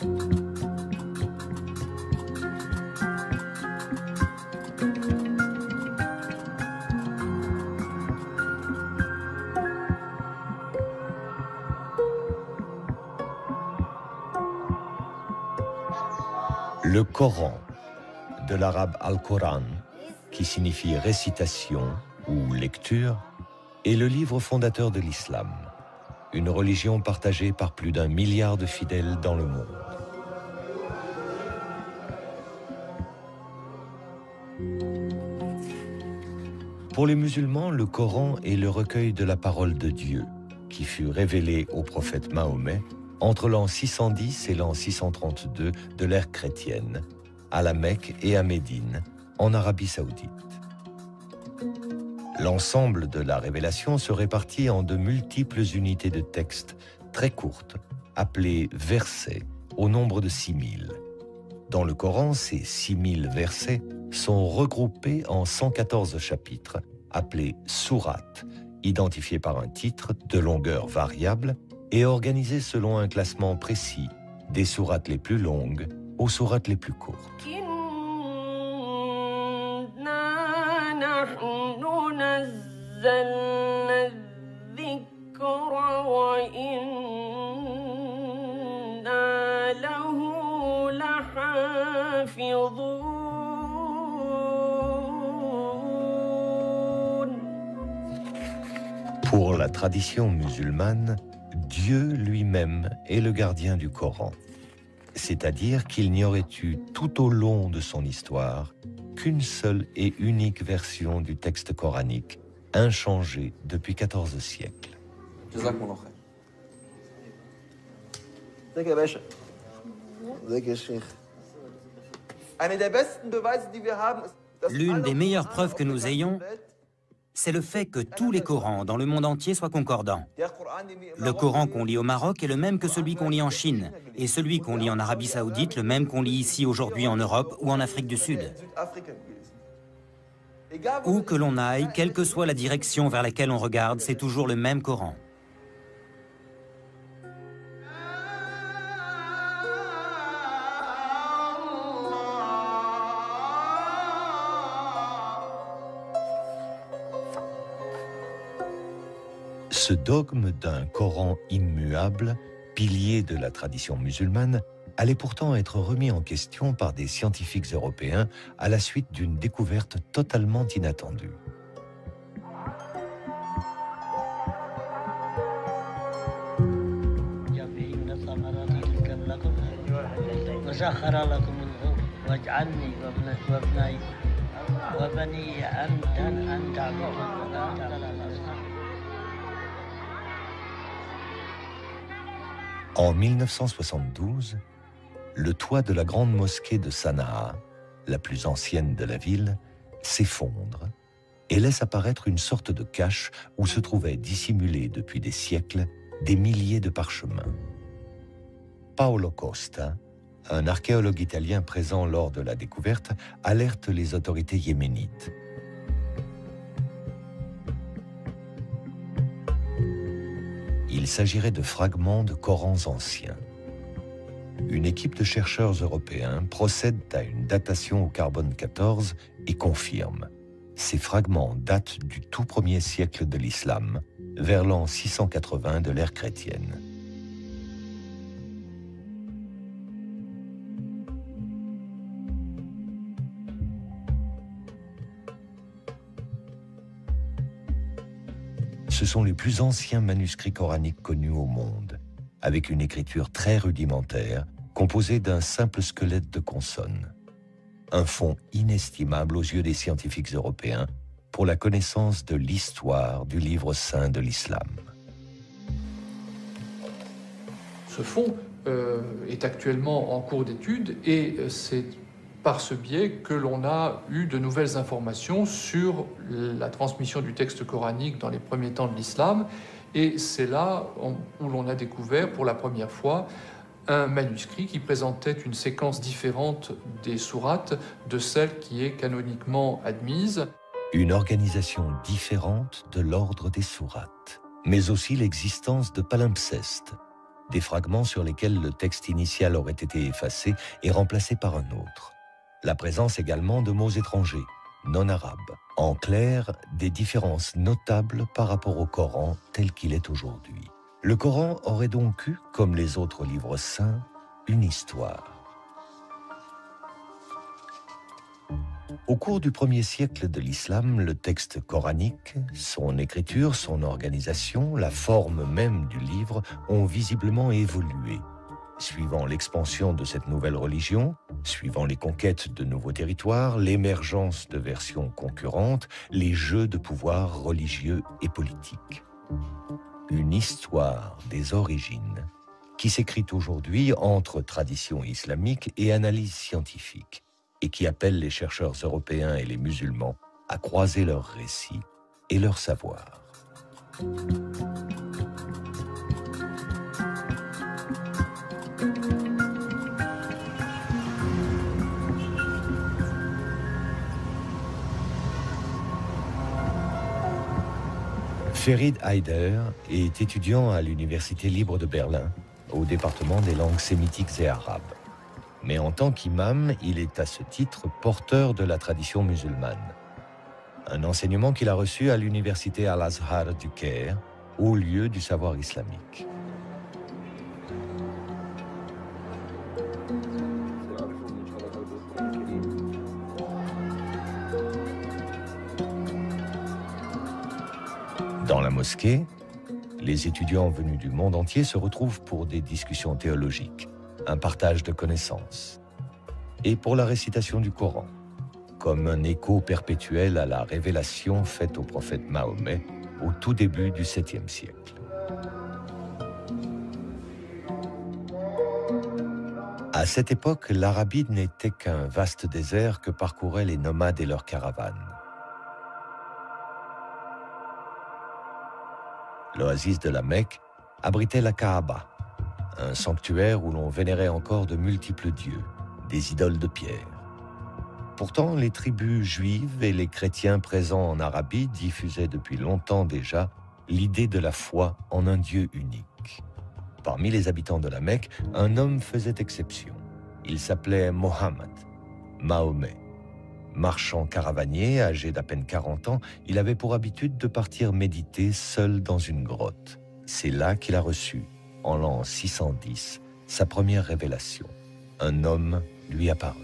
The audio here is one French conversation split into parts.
Le Coran, de l'arabe al-Quran, qui signifie récitation ou lecture, est le livre fondateur de l'islam, une religion partagée par plus d'1 milliard de fidèles dans le monde. Pour les musulmans, le Coran est le recueil de la parole de Dieu, qui fut révélé au prophète Mahomet entre l'an 610 et l'an 632 de l'ère chrétienne, à la Mecque et à Médine, en Arabie saoudite. L'ensemble de la révélation se répartit en de multiples unités de texte très courtes, appelées versets, au nombre de 6000. Dans le Coran, ces 6000 versets sont regroupés en 114 chapitres, appelés sourates, identifiés par un titre de longueur variable et organisés selon un classement précis, des sourates les plus longues aux sourates les plus courtes. Pour la tradition musulmane, Dieu lui-même est le gardien du Coran. C'est-à-dire qu'il n'y aurait eu tout au long de son histoire qu'une seule et unique version du texte coranique, inchangée depuis 14 siècles. L'une des meilleures preuves que nous ayons, c'est le fait que tous les Corans dans le monde entier soient concordants. Le Coran qu'on lit au Maroc est le même que celui qu'on lit en Chine, et celui qu'on lit en Arabie Saoudite, le même qu'on lit ici aujourd'hui en Europe ou en Afrique du Sud. Où que l'on aille, quelle que soit la direction vers laquelle on regarde, c'est toujours le même Coran. Ce dogme d'un Coran immuable, pilier de la tradition musulmane, allait pourtant être remis en question par des scientifiques européens à la suite d'une découverte totalement inattendue. En 1972, le toit de la grande mosquée de Sanaa, la plus ancienne de la ville, s'effondre et laisse apparaître une sorte de cache où se trouvaient dissimulés depuis des siècles des milliers de parchemins. Paolo Costa, un archéologue italien présent lors de la découverte, alerte les autorités yéménites. Il s'agirait de fragments de Corans anciens. Une équipe de chercheurs européens procède à une datation au carbone 14 et confirme. Ces fragments datent du tout premier siècle de l'islam, vers l'an 680 de l'ère chrétienne. Ce sont les plus anciens manuscrits coraniques connus au monde, avec une écriture très rudimentaire, composée d'un simple squelette de consonnes. Un fonds inestimable aux yeux des scientifiques européens pour la connaissance de l'histoire du livre saint de l'islam. Ce fonds est actuellement en cours d'étude et c'est par ce biais que l'on a eu de nouvelles informations sur la transmission du texte coranique dans les premiers temps de l'islam. Et c'est là où l'on a découvert pour la première fois un manuscrit qui présentait une séquence différente des sourates de celle qui est canoniquement admise. Une organisation différente de l'ordre des sourates, mais aussi l'existence de palimpsestes, des fragments sur lesquels le texte initial aurait été effacé et remplacé par un autre. La présence également de mots étrangers, non arabes. En clair, des différences notables par rapport au Coran tel qu'il est aujourd'hui. Le Coran aurait donc eu, comme les autres livres saints, une histoire. Au cours du 1er siècle de l'islam, le texte coranique, son écriture, son organisation, la forme même du livre ont visiblement évolué. Suivant l'expansion de cette nouvelle religion, suivant les conquêtes de nouveaux territoires, l'émergence de versions concurrentes, les jeux de pouvoir religieux et politiques. Une histoire des origines qui s'écrit aujourd'hui entre tradition islamique et analyse scientifique et qui appelle les chercheurs européens et les musulmans à croiser leurs récits et leurs savoirs. Ferid Haider est étudiant à l'Université libre de Berlin, au département des langues sémitiques et arabes. Mais en tant qu'imam, il est à ce titre porteur de la tradition musulmane. Un enseignement qu'il a reçu à l'Université Al-Azhar du Caire, haut lieu du savoir islamique. Dans la mosquée, les étudiants venus du monde entier se retrouvent pour des discussions théologiques, un partage de connaissances, et pour la récitation du Coran, comme un écho perpétuel à la révélation faite au prophète Mahomet au tout début du 7e siècle. À cette époque, l'Arabie n'était qu'un vaste désert que parcouraient les nomades et leurs caravanes. L'oasis de la Mecque abritait la Kaaba, un sanctuaire où l'on vénérait encore de multiples dieux, des idoles de pierre. Pourtant, les tribus juives et les chrétiens présents en Arabie diffusaient depuis longtemps déjà l'idée de la foi en un Dieu unique. Parmi les habitants de la Mecque, un homme faisait exception. Il s'appelait Mohammed, Mahomet. Marchand caravanier, âgé d'à peine 40 ans, il avait pour habitude de partir méditer seul dans une grotte. C'est là qu'il a reçu, en l'an 610, sa première révélation. Un homme lui apparut.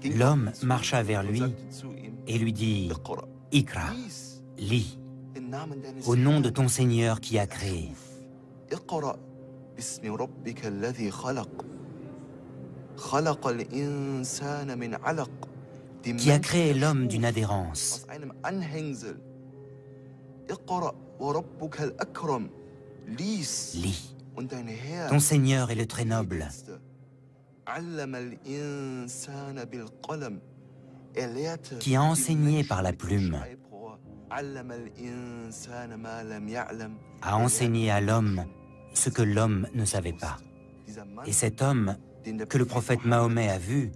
L'homme marcha vers lui et lui dit « Ikra, lis, au nom de ton Seigneur qui a créé. » Qui a créé l'homme d'une adhérence. Lis. Ton Seigneur est le très noble. Qui a enseigné par la plume. A enseigné à l'homme ce que l'homme ne savait pas. Et cet homme que le prophète Mahomet a vu,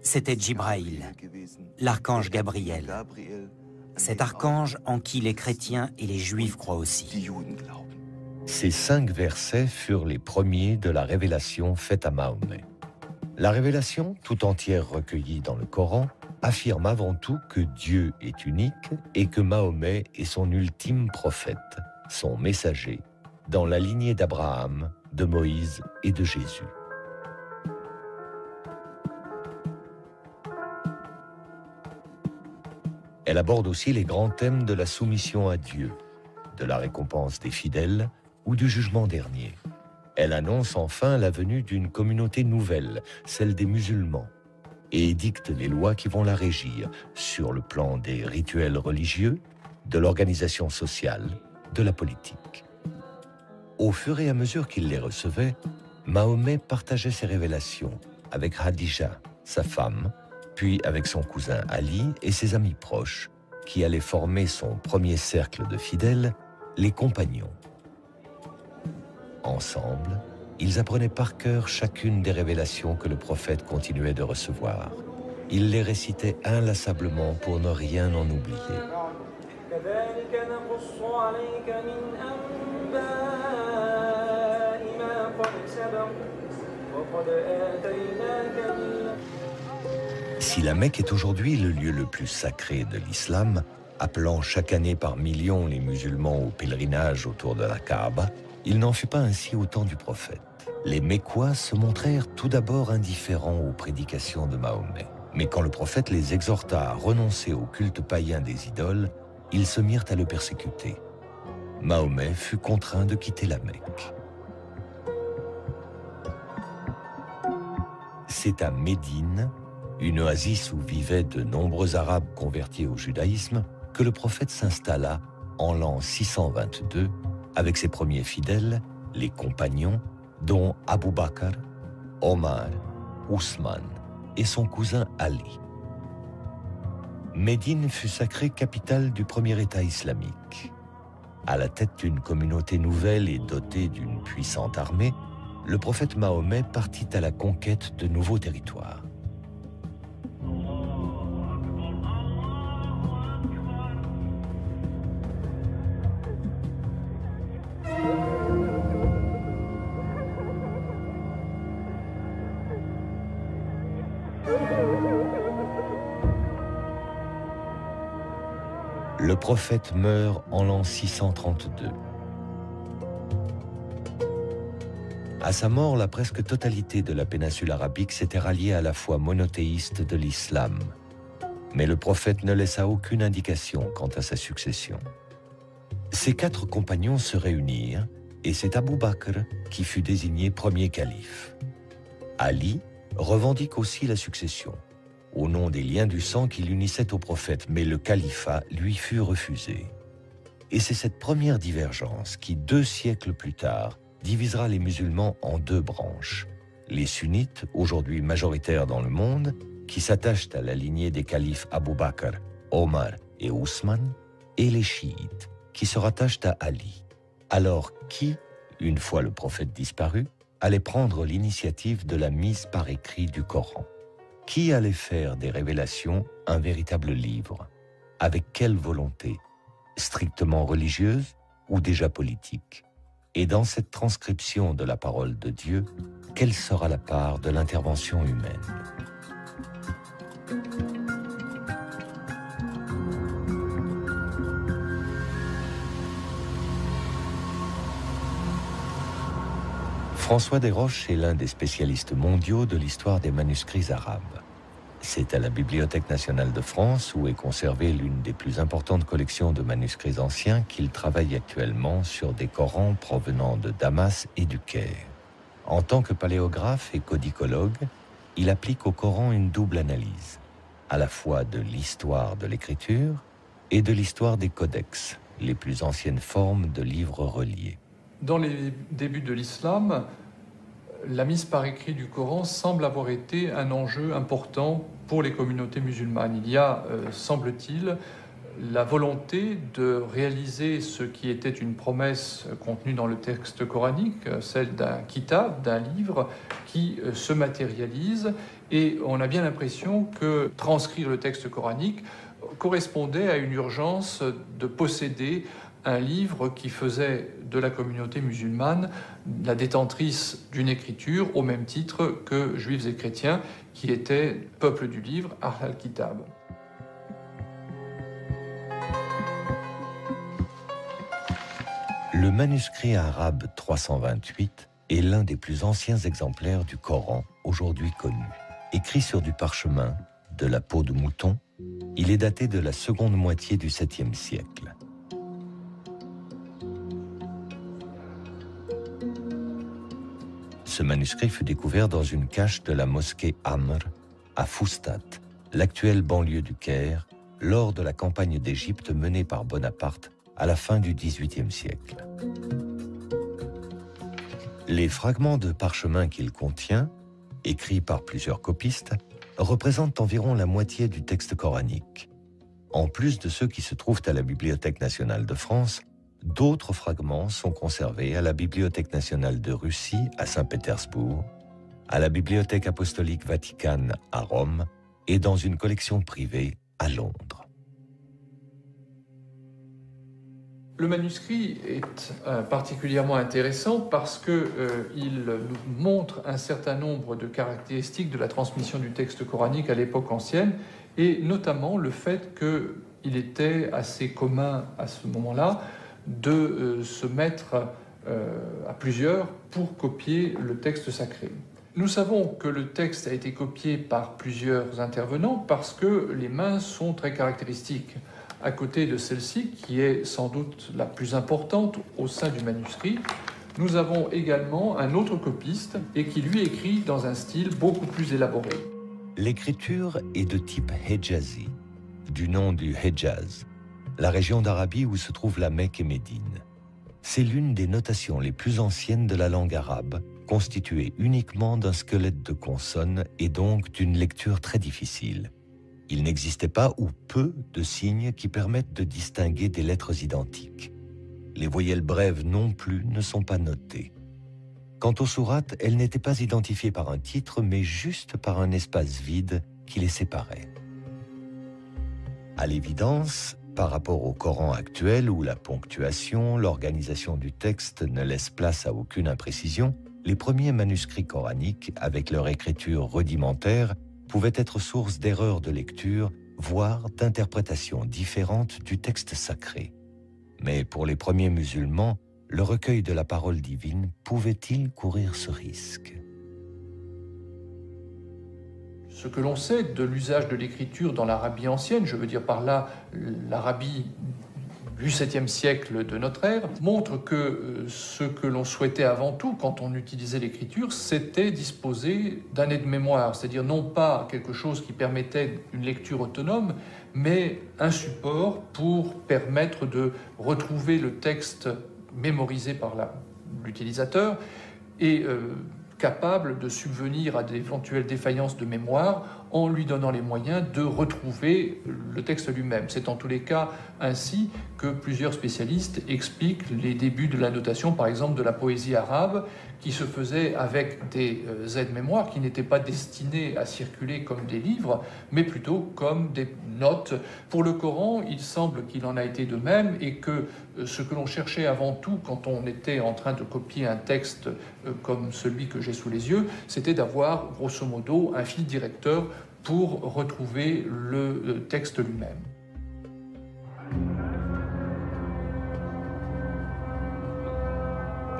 c'était Jibraïl, l'archange Gabriel. Cet archange en qui les chrétiens et les juifs croient aussi. Ces 5 versets furent les premiers de la révélation faite à Mahomet. La révélation, tout entière recueillie dans le Coran, affirme avant tout que Dieu est unique et que Mahomet est son ultime prophète, son messager, dans la lignée d'Abraham, de Moïse et de Jésus. Elle aborde aussi les grands thèmes de la soumission à Dieu, de la récompense des fidèles ou du jugement dernier. Elle annonce enfin la venue d'une communauté nouvelle, celle des musulmans, et édicte les lois qui vont la régir sur le plan des rituels religieux, de l'organisation sociale, de la politique. Au fur et à mesure qu'il les recevait, Mahomet partageait ses révélations avec Khadija, sa femme, puis avec son cousin Ali et ses amis proches, qui allaient former son premier cercle de fidèles, les compagnons. Ensemble, ils apprenaient par cœur chacune des révélations que le prophète continuait de recevoir. Ils les récitaient inlassablement pour ne rien en oublier. Si la Mecque est aujourd'hui le lieu le plus sacré de l'islam, appelant chaque année par millions les musulmans au pèlerinage autour de la Kaaba, il n'en fut pas ainsi au temps du prophète. Les Mécois se montrèrent tout d'abord indifférents aux prédications de Mahomet. Mais quand le prophète les exhorta à renoncer au culte païen des idoles, ils se mirent à le persécuter. Mahomet fut contraint de quitter la Mecque. C'est à Médine, une oasis où vivaient de nombreux Arabes convertis au judaïsme, que le prophète s'installa en l'an 622 avec ses premiers fidèles, les compagnons, dont Abu Bakr, Omar, Ousmane et son cousin Ali. Médine fut sacrée capitale du premier État islamique. À la tête d'une communauté nouvelle et dotée d'une puissante armée, le prophète Mahomet partit à la conquête de nouveaux territoires. Le prophète meurt en l'an 632. À sa mort, la presque totalité de la péninsule arabique s'était ralliée à la foi monothéiste de l'islam. Mais le prophète ne laissa aucune indication quant à sa succession. Ses 4 compagnons se réunirent et c'est Abu Bakr qui fut désigné premier calife. Ali revendique aussi la succession, au nom des liens du sang qui l'unissaient au prophète, mais le califat lui fut refusé. Et c'est cette première divergence qui, 2 siècles plus tard, divisera les musulmans en 2 branches. Les sunnites, aujourd'hui majoritaires dans le monde, qui s'attachent à la lignée des califes Abu Bakr, Omar et Ousmane, et les chiites, qui se rattachent à Ali. Alors qui, une fois le prophète disparu, allait prendre l'initiative de la mise par écrit du Coran? Qui allait faire des révélations un véritable livre? Avec quelle volonté? Strictement religieuse ou déjà politique? Et dans cette transcription de la parole de Dieu, quelle sera la part de l'intervention humaine? François Desroches est l'un des spécialistes mondiaux de l'histoire des manuscrits arabes. C'est à la Bibliothèque nationale de France, où est conservée l'une des plus importantes collections de manuscrits anciens, qu'il travaille actuellement sur des Corans provenant de Damas et du Caire. En tant que paléographe et codicologue, il applique au Coran une double analyse, à la fois de l'histoire de l'écriture et de l'histoire des codex, les plus anciennes formes de livres reliés. Dans les débuts de l'islam, la mise par écrit du Coran semble avoir été un enjeu important pour les communautés musulmanes. Il y a, semble-t-il, la volonté de réaliser ce qui était une promesse contenue dans le texte coranique, celle d'un kitab, d'un livre qui se matérialise, et on a bien l'impression que transcrire le texte coranique correspondait à une urgence de posséder un livre qui faisait de la communauté musulmane la détentrice d'une écriture au même titre que juifs et chrétiens qui étaient peuple du livre, Ahl al-Kitab. Le manuscrit arabe 328 est l'un des plus anciens exemplaires du Coran aujourd'hui connu. Écrit sur du parchemin, de la peau de mouton, il est daté de la seconde moitié du 7e siècle. Ce manuscrit fut découvert dans une cache de la mosquée Amr à Foustat, l'actuelle banlieue du Caire, lors de la campagne d'Égypte menée par Bonaparte à la fin du XVIIIe siècle. Les fragments de parchemin qu'il contient, écrits par plusieurs copistes, représentent environ la moitié du texte coranique. En plus de ceux qui se trouvent à la Bibliothèque nationale de France, d'autres fragments sont conservés à la Bibliothèque nationale de Russie à Saint-Pétersbourg, à la Bibliothèque apostolique Vaticane à Rome et dans une collection privée à Londres. Le manuscrit est particulièrement intéressant parce qu'il nous montre un certain nombre de caractéristiques de la transmission du texte coranique à l'époque ancienne, et notamment le fait qu'il était assez commun à ce moment-là de se mettre à plusieurs pour copier le texte sacré. Nous savons que le texte a été copié par plusieurs intervenants parce que les mains sont très caractéristiques. À côté de celle-ci, qui est sans doute la plus importante au sein du manuscrit, nous avons également un autre copiste et qui lui écrit dans un style beaucoup plus élaboré. L'écriture est de type Hejazi, du nom du Hejaz, la région d'Arabie où se trouvent la Mecque et Médine. C'est l'une des notations les plus anciennes de la langue arabe, constituée uniquement d'un squelette de consonnes et donc d'une lecture très difficile. Il n'existait pas ou peu de signes qui permettent de distinguer des lettres identiques. Les voyelles brèves non plus ne sont pas notées. Quant aux sourates, elles n'étaient pas identifiées par un titre, mais juste par un espace vide qui les séparait. À l'évidence, par rapport au Coran actuel où la ponctuation, l'organisation du texte ne laisse place à aucune imprécision, les premiers manuscrits coraniques, avec leur écriture rudimentaire, pouvaient être source d'erreurs de lecture, voire d'interprétations différentes du texte sacré. Mais pour les premiers musulmans, le recueil de la parole divine pouvait-il courir ce risque ? Ce que l'on sait de l'usage de l'écriture dans l'Arabie ancienne, je veux dire par là l'Arabie du 7e siècle de notre ère, montre que ce que l'on souhaitait avant tout quand on utilisait l'écriture, c'était disposer d'un aide-mémoire, c'est-à-dire non pas quelque chose qui permettait une lecture autonome, mais un support pour permettre de retrouver le texte mémorisé par l'utilisateur et capable de subvenir à d'éventuelles défaillances de mémoire en lui donnant les moyens de retrouver le texte lui-même. C'est en tous les cas ainsi que plusieurs spécialistes expliquent les débuts de la notation, par exemple de la poésie arabe, qui se faisait avec des aides-mémoires qui n'étaient pas destinés à circuler comme des livres, mais plutôt comme des notes. Pour le Coran, il semble qu'il en a été de même et que ce que l'on cherchait avant tout quand on était en train de copier un texte comme celui que j'ai sous les yeux, c'était d'avoir grosso modo un fil directeur pour retrouver le texte lui-même.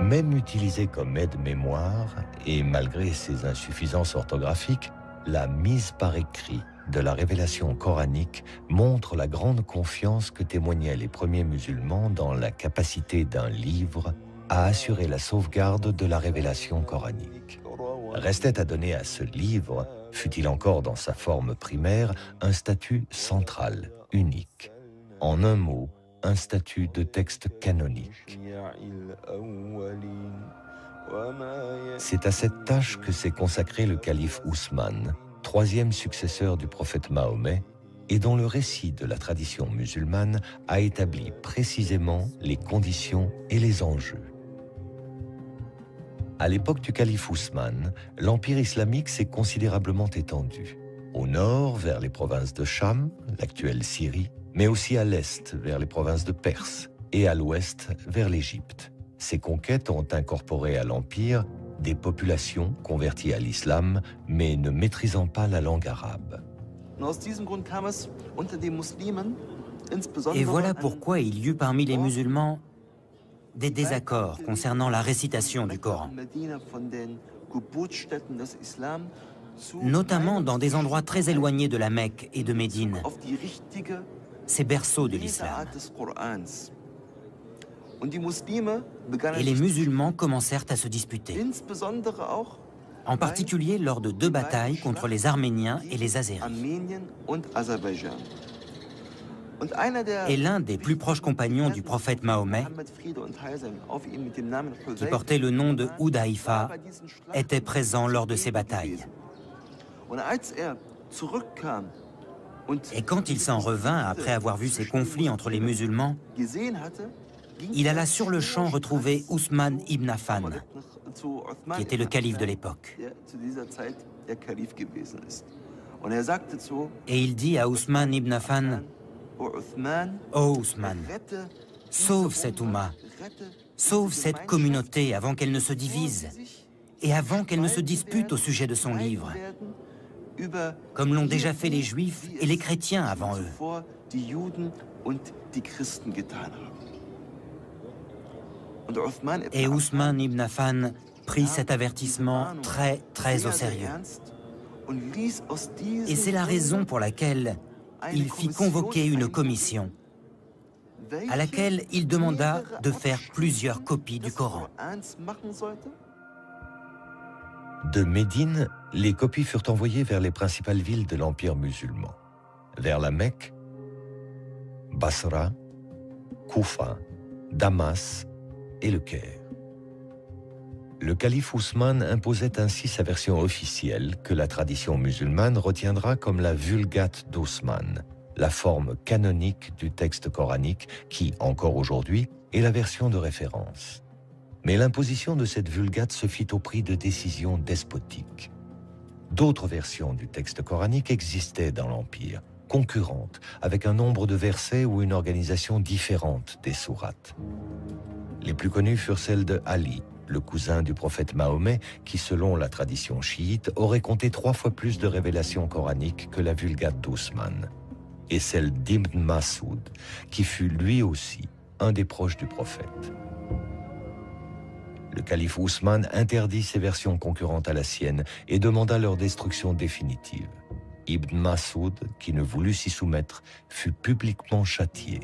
Même utilisée comme aide-mémoire, et malgré ses insuffisances orthographiques, la mise par écrit de la révélation coranique montre la grande confiance que témoignaient les premiers musulmans dans la capacité d'un livre à assurer la sauvegarde de la révélation coranique. Restait à donner à ce livre, fût-il encore dans sa forme primaire, un statut central, unique. En un mot, un statut de texte canonique. C'est à cette tâche que s'est consacré le calife Ousmane, troisième successeur du prophète Mahomet, et dont le récit de la tradition musulmane a établi précisément les conditions et les enjeux. À l'époque du calife Ousmane, l'empire islamique s'est considérablement étendu. Au nord, vers les provinces de Cham, l'actuelle Syrie, mais aussi à l'est, vers les provinces de Perse, et à l'ouest, vers l'Égypte. Ces conquêtes ont incorporé à l'empire des populations converties à l'islam, mais ne maîtrisant pas la langue arabe. Et voilà pourquoi il y eut parmi les musulmans des désaccords concernant la récitation du Coran, notamment dans des endroits très éloignés de la Mecque et de Médine, ces berceaux de l'islam. Et les musulmans commencèrent à se disputer, en particulier lors de 2 batailles contre les Arméniens et les Azéris. Et l'un des plus proches compagnons du prophète Mahomet, qui portait le nom de Hudayfa, était présent lors de ces batailles. Et quand il s'en revint après avoir vu ces conflits entre les musulmans, il alla sur le champ retrouver Ousmane ibn Affan, qui était le calife de l'époque. Et il dit à Ousmane ibn Affan: « Ô Ousmane, sauve cette Oumma, sauve cette communauté avant qu'elle ne se divise et avant qu'elle ne se dispute au sujet de son livre, comme l'ont déjà fait les Juifs et les chrétiens avant eux. Et Ousmane ibn Affan prit cet avertissement très au sérieux. Et c'est la raison pour laquelle il fit convoquer une commission à laquelle il demanda de faire plusieurs copies du Coran. De Médine, les copies furent envoyées vers les principales villes de l'Empire musulman, vers la Mecque, Basra, Koufa, Damas et le Caire. Le calife Ousmane imposait ainsi sa version officielle que la tradition musulmane retiendra comme la Vulgate d'Ousmane, la forme canonique du texte coranique qui, encore aujourd'hui, est la version de référence. Mais l'imposition de cette Vulgate se fit au prix de décisions despotiques. D'autres versions du texte coranique existaient dans l'Empire, concurrentes, avec un nombre de versets ou une organisation différente des sourates. Les plus connues furent celles de Ali, le cousin du prophète Mahomet, qui, selon la tradition chiite, aurait compté 3 fois plus de révélations coraniques que la Vulgate d'Ousmane, et celle d'Ibn Masoud, qui fut lui aussi un des proches du prophète. Le calife Ousmane interdit ces versions concurrentes à la sienne et demanda leur destruction définitive. Ibn Masoud, qui ne voulut s'y soumettre, fut publiquement châtié.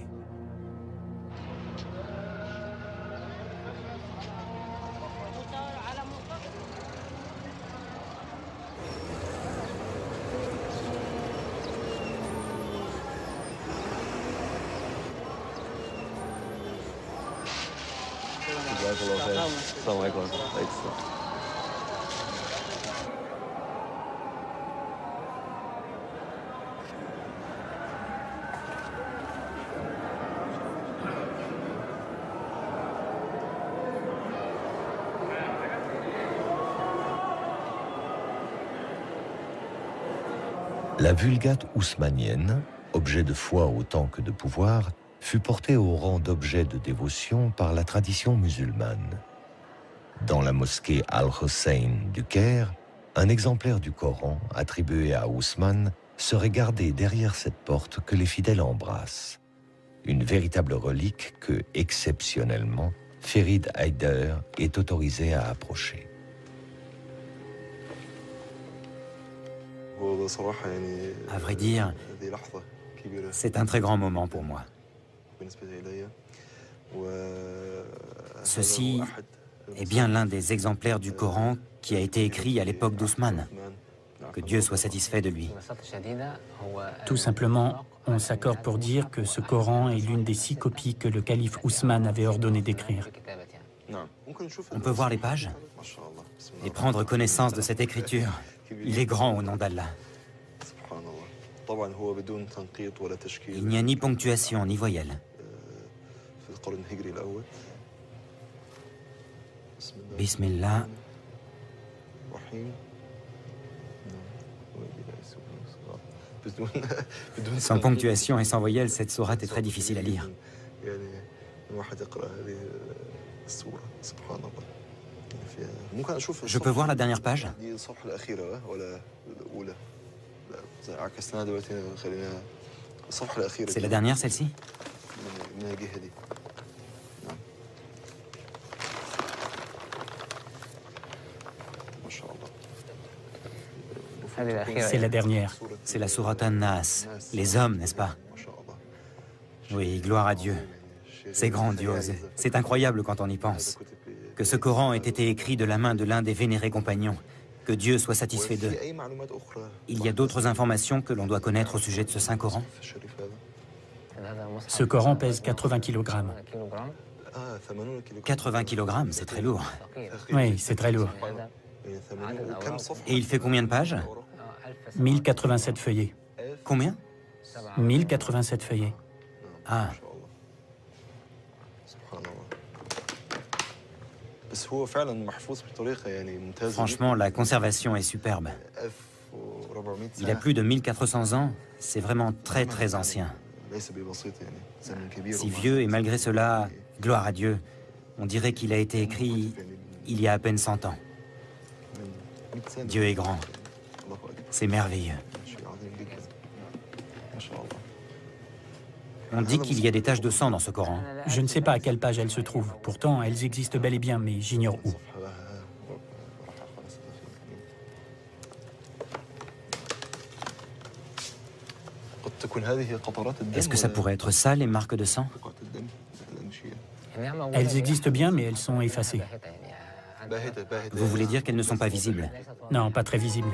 La Vulgate ousmanienne, objet de foi autant que de pouvoir, fut portée au rang d'objet de dévotion par la tradition musulmane. Dans la mosquée Al-Hussein du Caire, un exemplaire du Coran attribué à Ousmane serait gardé derrière cette porte que les fidèles embrassent. Une véritable relique que, exceptionnellement, Ferid Haider est autorisé à approcher. À vrai dire, c'est un très grand moment pour moi. Ceci est bien l'un des exemplaires du Coran qui a été écrit à l'époque d'Ousmane. Que Dieu soit satisfait de lui. Tout simplement, on s'accorde pour dire que ce Coran est l'une des 6 copies que le calife Ousmane avait ordonné d'écrire. On peut voir les pages et prendre connaissance de cette écriture. Il est grand au nom d'Allah. Il n'y a ni ponctuation ni voyelle. Bismillah. Sans ponctuation et sans voyelle, cette sourate est très difficile à lire. Je peux voir la dernière page? C'est la dernière, celle-ci? C'est la dernière. C'est la sourate An-Nas, les hommes, n'est-ce pas? Oui, gloire à Dieu. C'est grandiose, c'est incroyable quand on y pense. Que ce Coran ait été écrit de la main de l'un des vénérés compagnons. Que Dieu soit satisfait d'eux. Il y a d'autres informations que l'on doit connaître au sujet de ce Saint-Coran? Ce Coran pèse 80 kg. 80 kg, c'est très lourd. Oui, c'est très lourd. Et il fait combien de pages? 1087 feuillets. Combien? 1087 feuillets. Ah. Franchement, la conservation est superbe. Il a plus de 1400 ans, c'est vraiment très ancien. Si vieux et malgré cela, gloire à Dieu, on dirait qu'il a été écrit il y a à peine 100 ans. Dieu est grand, c'est merveilleux. On dit qu'il y a des taches de sang dans ce Coran. Je ne sais pas à quelle page elles se trouvent. Pourtant, elles existent bel et bien, mais j'ignore où. Est-ce que ça pourrait être ça, les marques de sang? Elles existent bien, mais elles sont effacées. Vous voulez dire qu'elles ne sont pas visibles? Non, pas très visibles.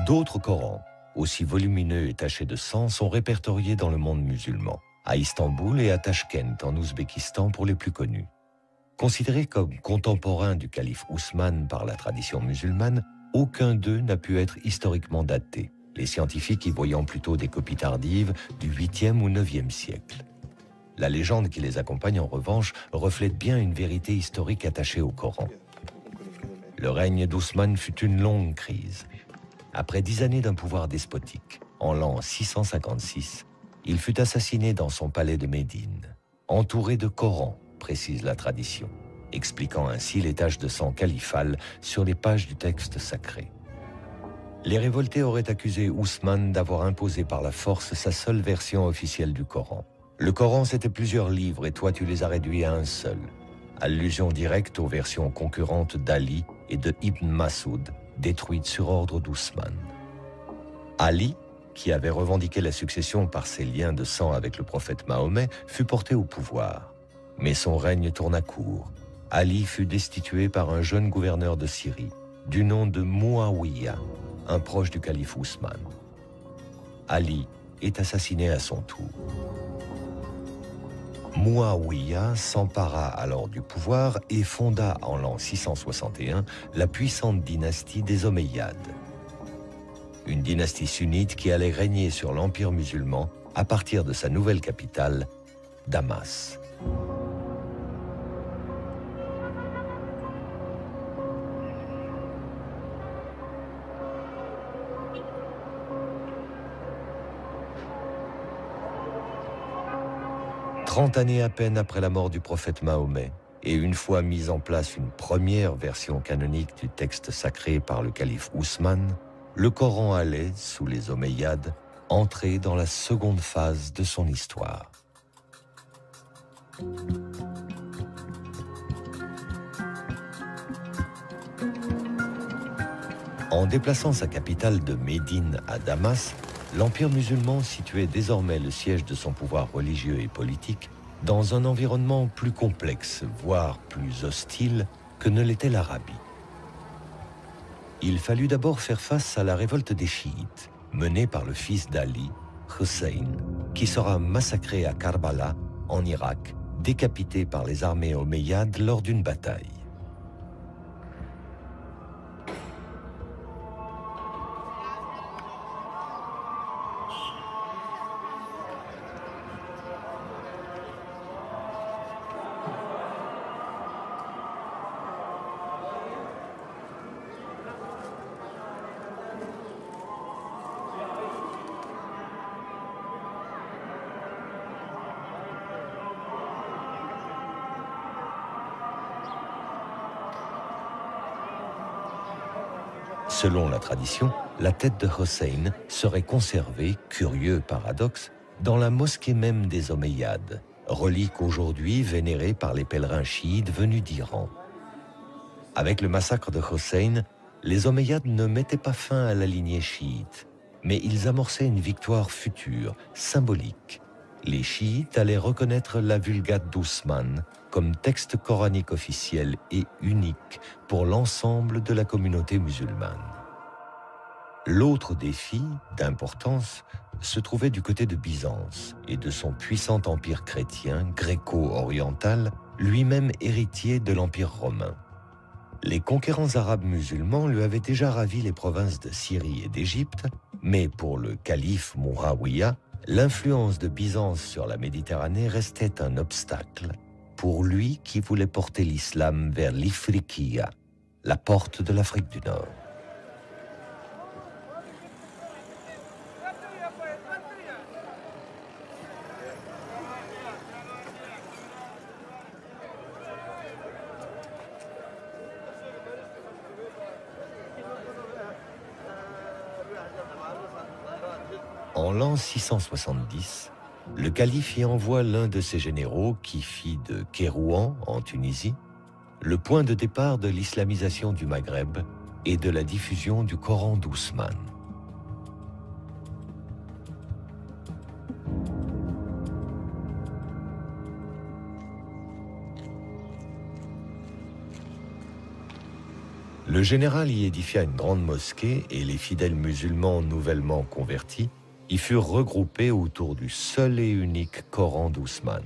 D'autres Corans, aussi volumineux et tachés de sang, sont répertoriés dans le monde musulman, à Istanbul et à Tachkent, en Ouzbékistan pour les plus connus. Considérés comme contemporains du calife Ousmane par la tradition musulmane, aucun d'eux n'a pu être historiquement daté, les scientifiques y voyant plutôt des copies tardives du 8e ou 9e siècle. La légende qui les accompagne, en revanche, reflète bien une vérité historique attachée au Coran. Le règne d'Ousmane fut une longue crise. Après 10 années d'un pouvoir despotique, en l'an 656, il fut assassiné dans son palais de Médine, entouré de Corans, précise la tradition, expliquant ainsi les taches de sang califales sur les pages du texte sacré. Les révoltés auraient accusé Ousmane d'avoir imposé par la force sa seule version officielle du Coran. Le Coran, c'était plusieurs livres et toi, tu les as réduits à un seul. Allusion directe aux versions concurrentes d'Ali et de Ibn Masoud, détruites sur ordre d'Ousmane. Ali, qui avait revendiqué la succession par ses liens de sang avec le prophète Mahomet, fut porté au pouvoir. Mais son règne tourna court. Ali fut destitué par un jeune gouverneur de Syrie, du nom de Muawiyah, un proche du calife Ousmane. Ali est assassiné à son tour. Muawiyah s'empara alors du pouvoir et fonda en l'an 661 la puissante dynastie des Omeyyades. Une dynastie sunnite qui allait régner sur l'empire musulman à partir de sa nouvelle capitale, Damas. Trente années à peine après la mort du prophète Mahomet, et une fois mise en place une première version canonique du texte sacré par le calife Ousmane, le Coran allait, sous les Omeyyades, entrer dans la seconde phase de son histoire. En déplaçant sa capitale de Médine à Damas, l'Empire musulman situait désormais le siège de son pouvoir religieux et politique dans un environnement plus complexe, voire plus hostile que ne l'était l'Arabie. Il fallut d'abord faire face à la révolte des chiites, menée par le fils d'Ali, Hussein, qui sera massacré à Karbala, en Irak, décapité par les armées omeyyades lors d'une bataille. Selon la tradition, la tête de Hossein serait conservée, curieux paradoxe, dans la mosquée même des Omeyyades, relique aujourd'hui vénérée par les pèlerins chiites venus d'Iran. Avec le massacre de Hossein, les Omeyyades ne mettaient pas fin à la lignée chiite, mais ils amorçaient une victoire future, symbolique. Les chiites allaient reconnaître la Vulgate d'Ousmane comme texte coranique officiel et unique pour l'ensemble de la communauté musulmane. L'autre défi, d'importance, se trouvait du côté de Byzance et de son puissant empire chrétien gréco-oriental, lui-même héritier de l'empire romain. Les conquérants arabes musulmans lui avaient déjà ravi les provinces de Syrie et d'Égypte, mais pour le calife Muawiyah, l'influence de Byzance sur la Méditerranée restait un obstacle pour lui qui voulait porter l'islam vers l'Ifriqiya, la porte de l'Afrique du Nord. En l'an 670, le calife y envoie l'un de ses généraux qui fit de Kérouan, en Tunisie, le point de départ de l'islamisation du Maghreb et de la diffusion du Coran d'Ousmane. Le général y édifia une grande mosquée et les fidèles musulmans nouvellement convertis y furent regroupés autour du seul et unique Coran d'Ousmane.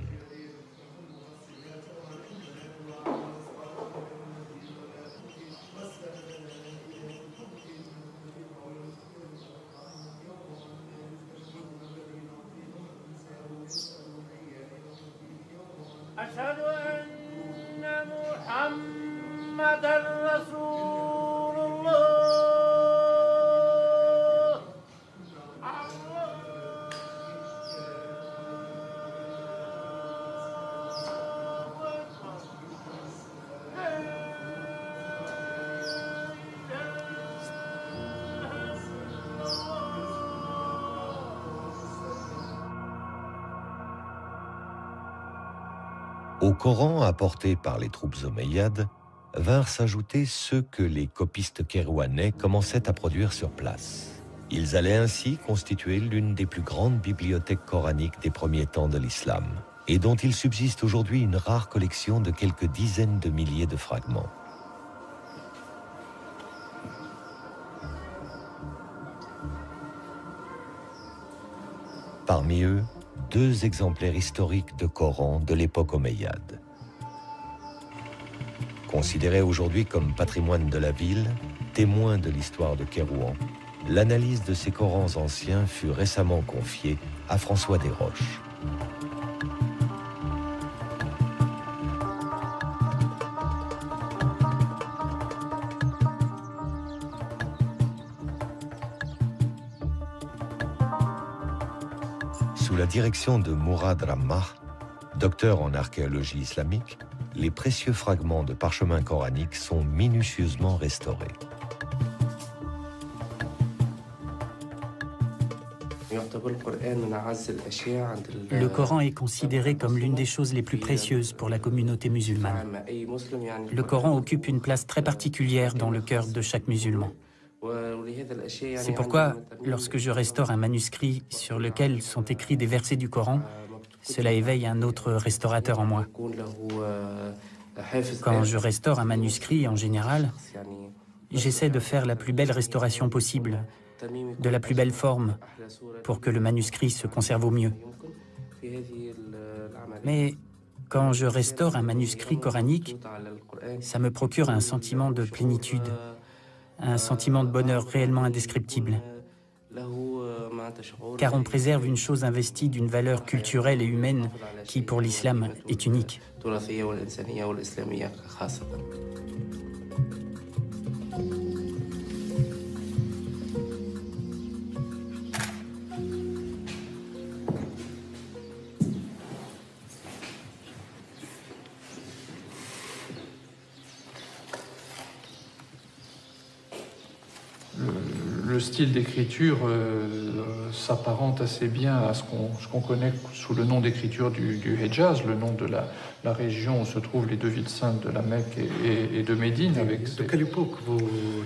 Au Coran apporté par les troupes omeyyades vinrent s'ajouter ceux que les copistes kérouanais commençaient à produire sur place. Ils allaient ainsi constituer l'une des plus grandes bibliothèques coraniques des premiers temps de l'islam, et dont il subsiste aujourd'hui une rare collection de quelques dizaines de milliers de fragments. Parmi eux, 2 exemplaires historiques de Coran de l'époque omeyyade. Considéré aujourd'hui comme patrimoine de la ville, témoin de l'histoire de Kérouan, l'analyse de ces Corans anciens fut récemment confiée à François Desroches. Sous la direction de Mourad Rammah, docteur en archéologie islamique, les précieux fragments de parchemins coraniques sont minutieusement restaurés. Le Coran est considéré comme l'une des choses les plus précieuses pour la communauté musulmane. Le Coran occupe une place très particulière dans le cœur de chaque musulman. C'est pourquoi, lorsque je restaure un manuscrit sur lequel sont écrits des versets du Coran, cela éveille un autre restaurateur en moi. Quand je restaure un manuscrit, en général, j'essaie de faire la plus belle restauration possible, de la plus belle forme, pour que le manuscrit se conserve au mieux. Mais quand je restaure un manuscrit coranique, ça me procure un sentiment de plénitude, un sentiment de bonheur réellement indescriptible. Car on préserve une chose investie d'une valeur culturelle et humaine qui, pour l'islam, est unique. Le style d'écriture s'apparente assez bien à ce qu'on connaît sous le nom d'écriture du Hejaz, le nom de la région où se trouvent les 2 villes saintes de la Mecque et de Médine. De quelle époque vous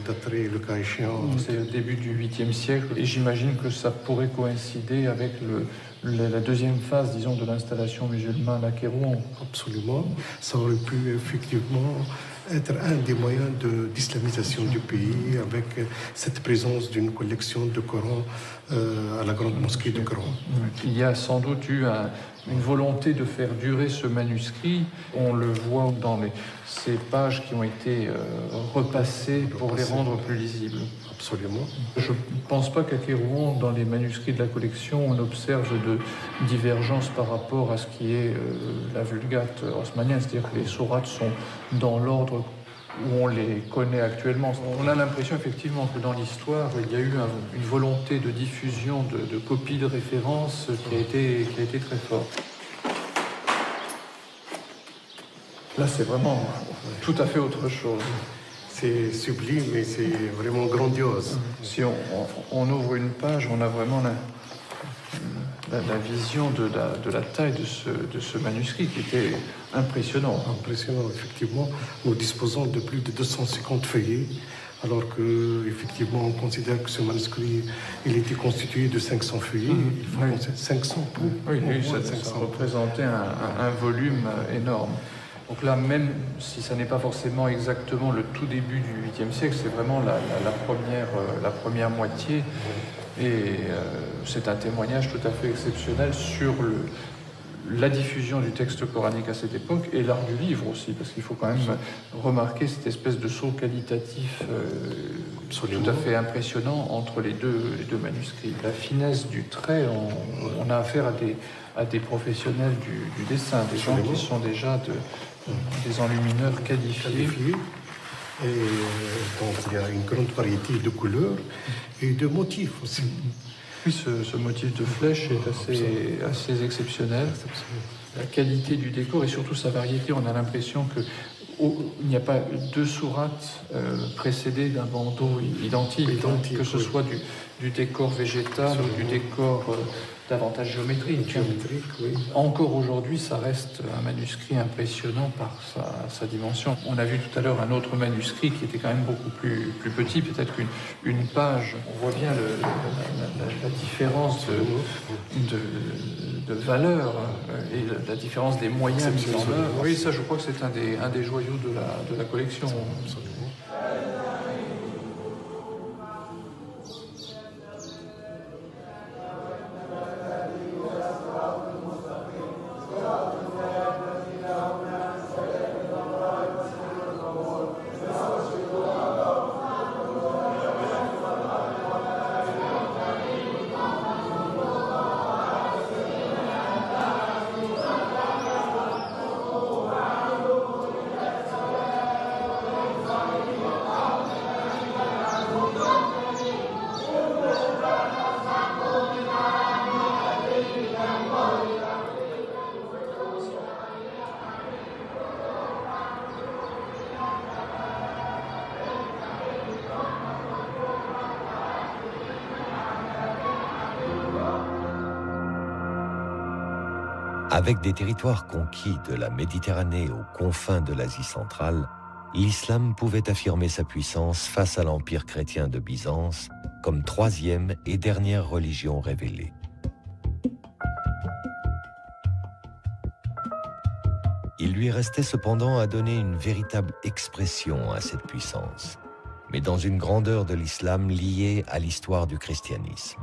daterez le cas échéant? C'est le début du 8e siècle et j'imagine que ça pourrait coïncider avec la deuxième phase, disons, de l'installation musulmane à Kérouan. Absolument. Ça aurait pu effectivement être un des moyens d'islamisation du pays avec cette présence d'une collection de Coran à la grande mosquée de Coran. Il y a sans doute eu une volonté de faire durer ce manuscrit. On le voit dans ces pages qui ont été repassées pour les rendre plus lisibles. Absolument. Je ne pense pas qu'à Kérouan, dans les manuscrits de la collection, on observe de divergence par rapport à ce qui est la Vulgate osmanienne, c'est-à-dire que les sourates sont dans l'ordre où on les connaît actuellement. On a l'impression effectivement que dans l'histoire, il y a eu une volonté de diffusion de copies de référence qui a été très forte. Là, c'est vraiment tout à fait autre chose. C'est sublime et c'est vraiment grandiose. Si on ouvre une page, on a vraiment la vision de la taille de ce manuscrit qui était impressionnant. Impressionnant, effectivement. Nous disposons de plus de 250 feuillets, alors qu'effectivement, on considère que ce manuscrit, il était constitué de 500 feuillets. Il faut penser 500 pour. Oui, ça représentait un volume énorme. Donc là, même si ça n'est pas forcément exactement le tout début du 8e siècle, c'est vraiment la première moitié. Et c'est un témoignage tout à fait exceptionnel sur la diffusion du texte coranique à cette époque et l'art du livre aussi, parce qu'il faut quand même remarquer cette espèce de saut qualitatif tout à fait impressionnant entre les deux manuscrits. La finesse du trait, on a affaire à des professionnels du dessin, des gens qui sont déjà des enlumineurs qualifiés. Et donc il y a une grande variété de couleurs et de motifs aussi. Oui, ce motif de flèche est assez exceptionnel. La qualité du décor et surtout sa variété, on a l'impression qu'il n'y a pas deux sourates précédées d'un bandeau identique, que ce soit du décor végétal ou du décor davantage géométrique. Oui. Encore aujourd'hui, ça reste un manuscrit impressionnant par sa dimension. On a vu tout à l'heure un autre manuscrit qui était quand même beaucoup plus petit, peut-être une page. On voit bien la différence de valeur et la différence des moyens mis en œuvre. Oui, ça, je crois que c'est un des joyaux de la collection. Absolument. Avec des territoires conquis de la Méditerranée aux confins de l'Asie centrale, l'islam pouvait affirmer sa puissance face à l'empire chrétien de Byzance comme troisième et dernière religion révélée. Il lui restait cependant à donner une véritable expression à cette puissance, mais dans une grandeur de l'islam liée à l'histoire du christianisme.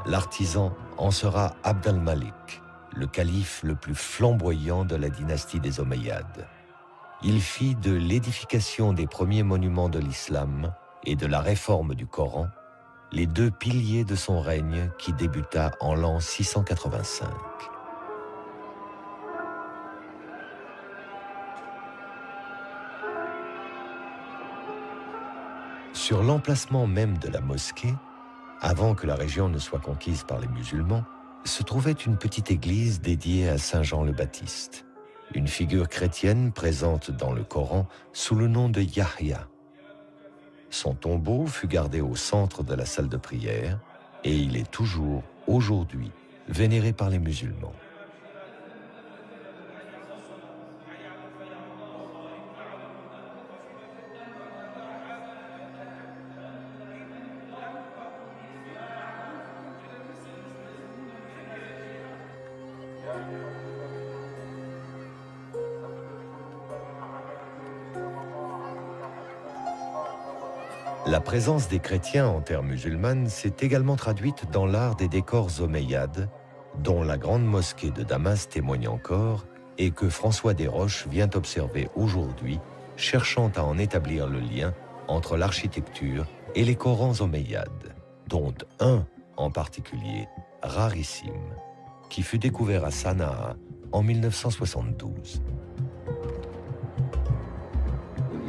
L'artisan en sera Abd al-Malik, le calife le plus flamboyant de la dynastie des Omeyyades. Il fit de l'édification des premiers monuments de l'islam et de la réforme du Coran les deux piliers de son règne qui débuta en l'an 685. Sur l'emplacement même de la mosquée, avant que la région ne soit conquise par les musulmans, se trouvait une petite église dédiée à Saint Jean le Baptiste, une figure chrétienne présente dans le Coran sous le nom de Yahya. Son tombeau fut gardé au centre de la salle de prière et il est toujours, aujourd'hui, vénéré par les musulmans. La présence des chrétiens en terre musulmane s'est également traduite dans l'art des décors omeyyades, dont la grande mosquée de Damas témoigne encore et que François Desroches vient observer aujourd'hui, cherchant à en établir le lien entre l'architecture et les Corans omeyyades, dont un en particulier, rarissime, qui fut découvert à Sanaa en 1972.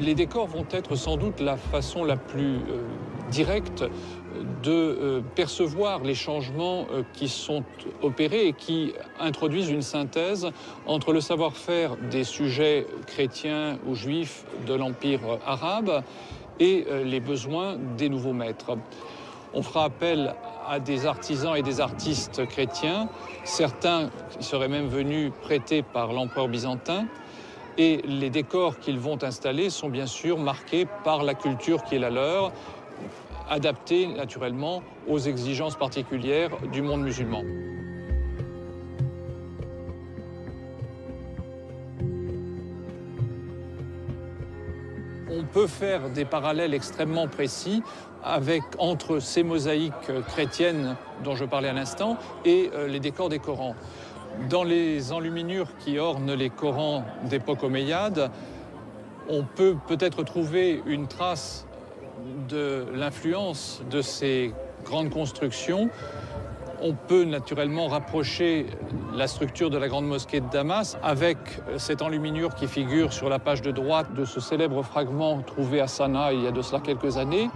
Les décors vont être sans doute la façon la plus directe de percevoir les changements qui sont opérés et qui introduisent une synthèse entre le savoir-faire des sujets chrétiens ou juifs de l'Empire arabe et les besoins des nouveaux maîtres. On fera appel à des artisans et des artistes chrétiens, certains seraient même venus prêtés par l'empereur byzantin, et les décors qu'ils vont installer sont bien sûr marqués par la culture qui est la leur, adaptés naturellement aux exigences particulières du monde musulman. On peut faire des parallèles extrêmement précis entre ces mosaïques chrétiennes dont je parlais à l'instant et les décors des Corans. Dans les enluminures qui ornent les Corans d'époque omeyyade, on peut peut-être trouver une trace de l'influence de ces grandes constructions. On peut naturellement rapprocher la structure de la grande mosquée de Damas avec cette enluminure qui figure sur la page de droite de ce célèbre fragment trouvé à Sanaa il y a de cela quelques années.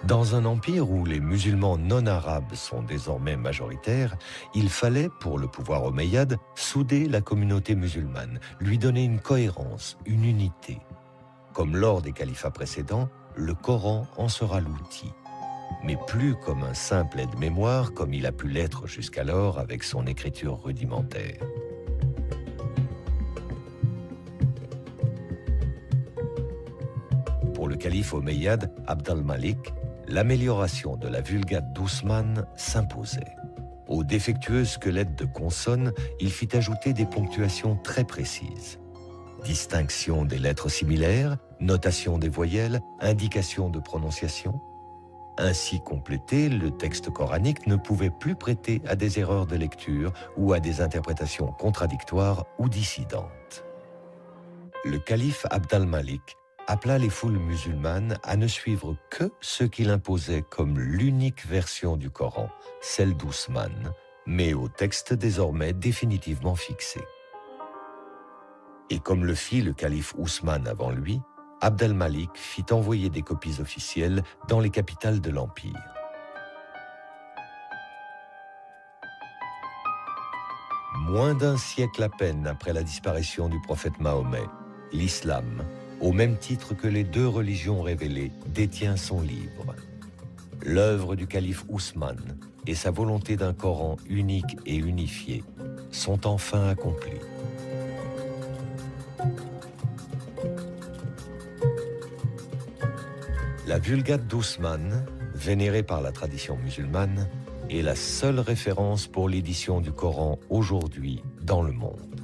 Dans un empire où les musulmans non arabes sont désormais majoritaires, il fallait, pour le pouvoir omeyyade, souder la communauté musulmane, lui donner une cohérence, une unité. Comme lors des califats précédents, le Coran en sera l'outil, mais plus comme un simple aide-mémoire comme il a pu l'être jusqu'alors avec son écriture rudimentaire. Pour le calife omeyyade Abd al-Malik, l'amélioration de la Vulgate d'Ousmane s'imposait. Au défectueux squelette de consonnes, il fit ajouter des ponctuations très précises. Distinction des lettres similaires, notation des voyelles, indication de prononciation. Ainsi complété, le texte coranique ne pouvait plus prêter à des erreurs de lecture ou à des interprétations contradictoires ou dissidentes. Le calife Abd al-Malik appela les foules musulmanes à ne suivre que ce qu'il imposait comme l'unique version du Coran, celle d'Ousmane, mais au texte désormais définitivement fixé. Et comme le fit le calife Ousmane avant lui, Abd al-Malik fit envoyer des copies officielles dans les capitales de l'Empire. Moins d'un siècle à peine après la disparition du prophète Mahomet, l'islam, au même titre que les deux religions révélées, détient son livre. L'œuvre du calife Ousmane et sa volonté d'un Coran unique et unifié sont enfin accomplies. La Vulgate d'Ousmane, vénérée par la tradition musulmane, est la seule référence pour l'édition du Coran aujourd'hui dans le monde.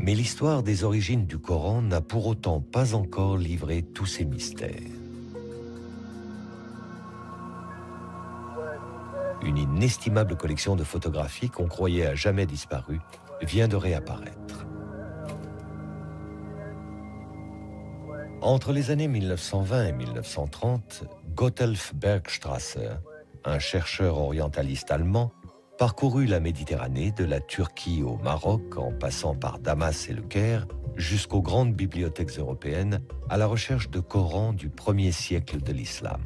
Mais l'histoire des origines du Coran n'a pour autant pas encore livré tous ses mystères. Une inestimable collection de photographies qu'on croyait à jamais disparues vient de réapparaître. Entre les années 1920 et 1930, Gotthelf Bergstrasser, un chercheur orientaliste allemand, parcourut la Méditerranée de la Turquie au Maroc en passant par Damas et le Caire jusqu'aux grandes bibliothèques européennes à la recherche de Corans du 1er siècle de l'islam.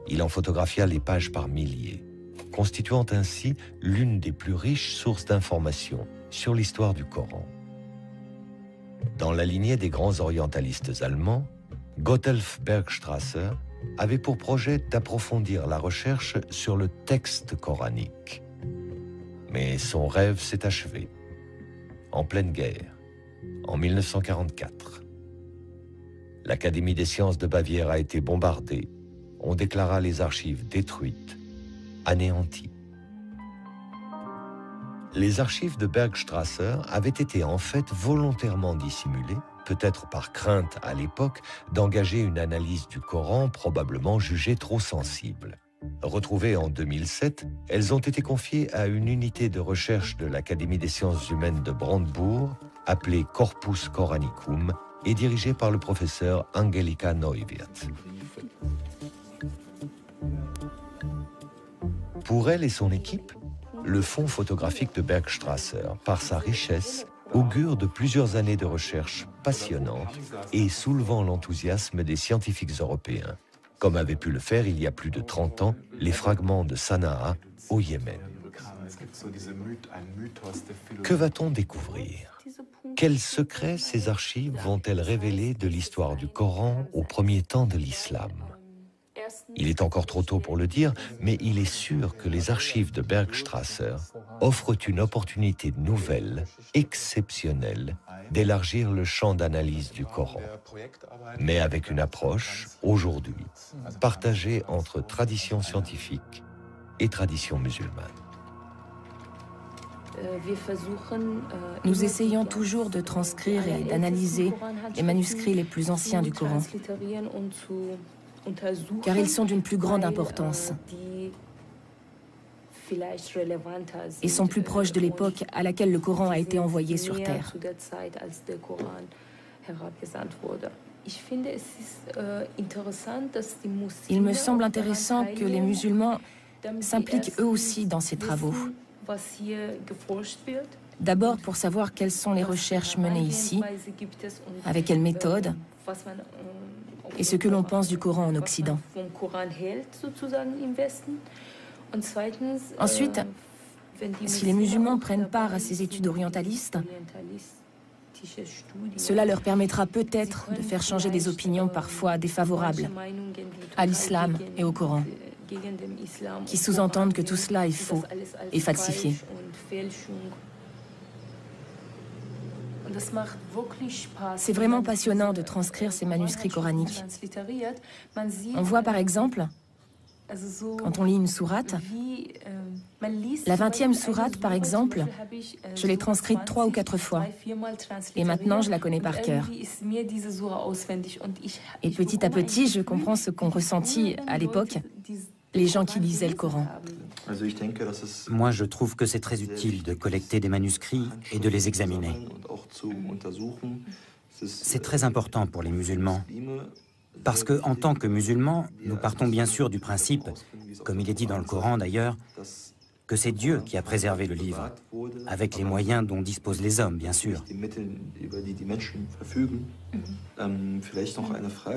Il en photographia les pages par milliers, constituant ainsi l'une des plus riches sources d'informations sur l'histoire du Coran. Dans la lignée des grands orientalistes allemands, Gotthelf Bergstrasser avait pour projet d'approfondir la recherche sur le texte coranique. Mais son rêve s'est achevé, en pleine guerre, en 1944. L'Académie des sciences de Bavière a été bombardée. On déclara les archives détruites, anéanties. Les archives de Bergstrasser avaient été en fait volontairement dissimulées, peut-être par crainte à l'époque d'engager une analyse du Coran probablement jugée trop sensible. Retrouvées en 2007, elles ont été confiées à une unité de recherche de l'Académie des sciences humaines de Brandebourg, appelée Corpus Coranicum, et dirigée par le professeur Angelika Neuwirth. Pour elle et son équipe, le fonds photographique de Bergstrasser, par sa richesse, augure de plusieurs années de recherche passionnantes et soulevant l'enthousiasme des scientifiques européens, comme avaient pu le faire il y a plus de 30 ans les fragments de Sanaa au Yémen. Que va-t-on découvrir? Quels secrets ces archives vont-elles révéler de l'histoire du Coran au premier temps de l'islam? Il est encore trop tôt pour le dire, mais il est sûr que les archives de Bergstrasser offrent une opportunité nouvelle, exceptionnelle, d'élargir le champ d'analyse du Coran, mais avec une approche, aujourd'hui, partagée entre tradition scientifique et tradition musulmane. Nous essayons toujours de transcrire et d'analyser les manuscrits les plus anciens du Coran, car ils sont d'une plus grande importance et sont plus proches de l'époque à laquelle le Coran a été envoyé sur terre. Il me semble intéressant que les musulmans s'impliquent eux aussi dans ces travaux. D'abord pour savoir quelles sont les recherches menées ici, avec quelle méthode, et ce que l'on pense du Coran en Occident. Ensuite, si les musulmans prennent part à ces études orientalistes, cela leur permettra peut-être de faire changer des opinions parfois défavorables à l'islam et au Coran, qui sous-entendent que tout cela est faux et falsifié. C'est vraiment passionnant de transcrire ces manuscrits coraniques. On voit par exemple, quand on lit une sourate, la 20e sourate par exemple, je l'ai transcrite 3 ou 4 fois. Et maintenant, je la connais par cœur. Et petit à petit, je comprends ce qu'ont ressenti à l'époque les gens qui lisaient le Coran. Moi, je trouve que c'est très utile de collecter des manuscrits et de les examiner. C'est très important pour les musulmans, parce que, en tant que musulmans, nous partons bien sûr du principe, comme il est dit dans le Coran d'ailleurs, que c'est Dieu qui a préservé le livre, avec les moyens dont disposent les hommes, bien sûr.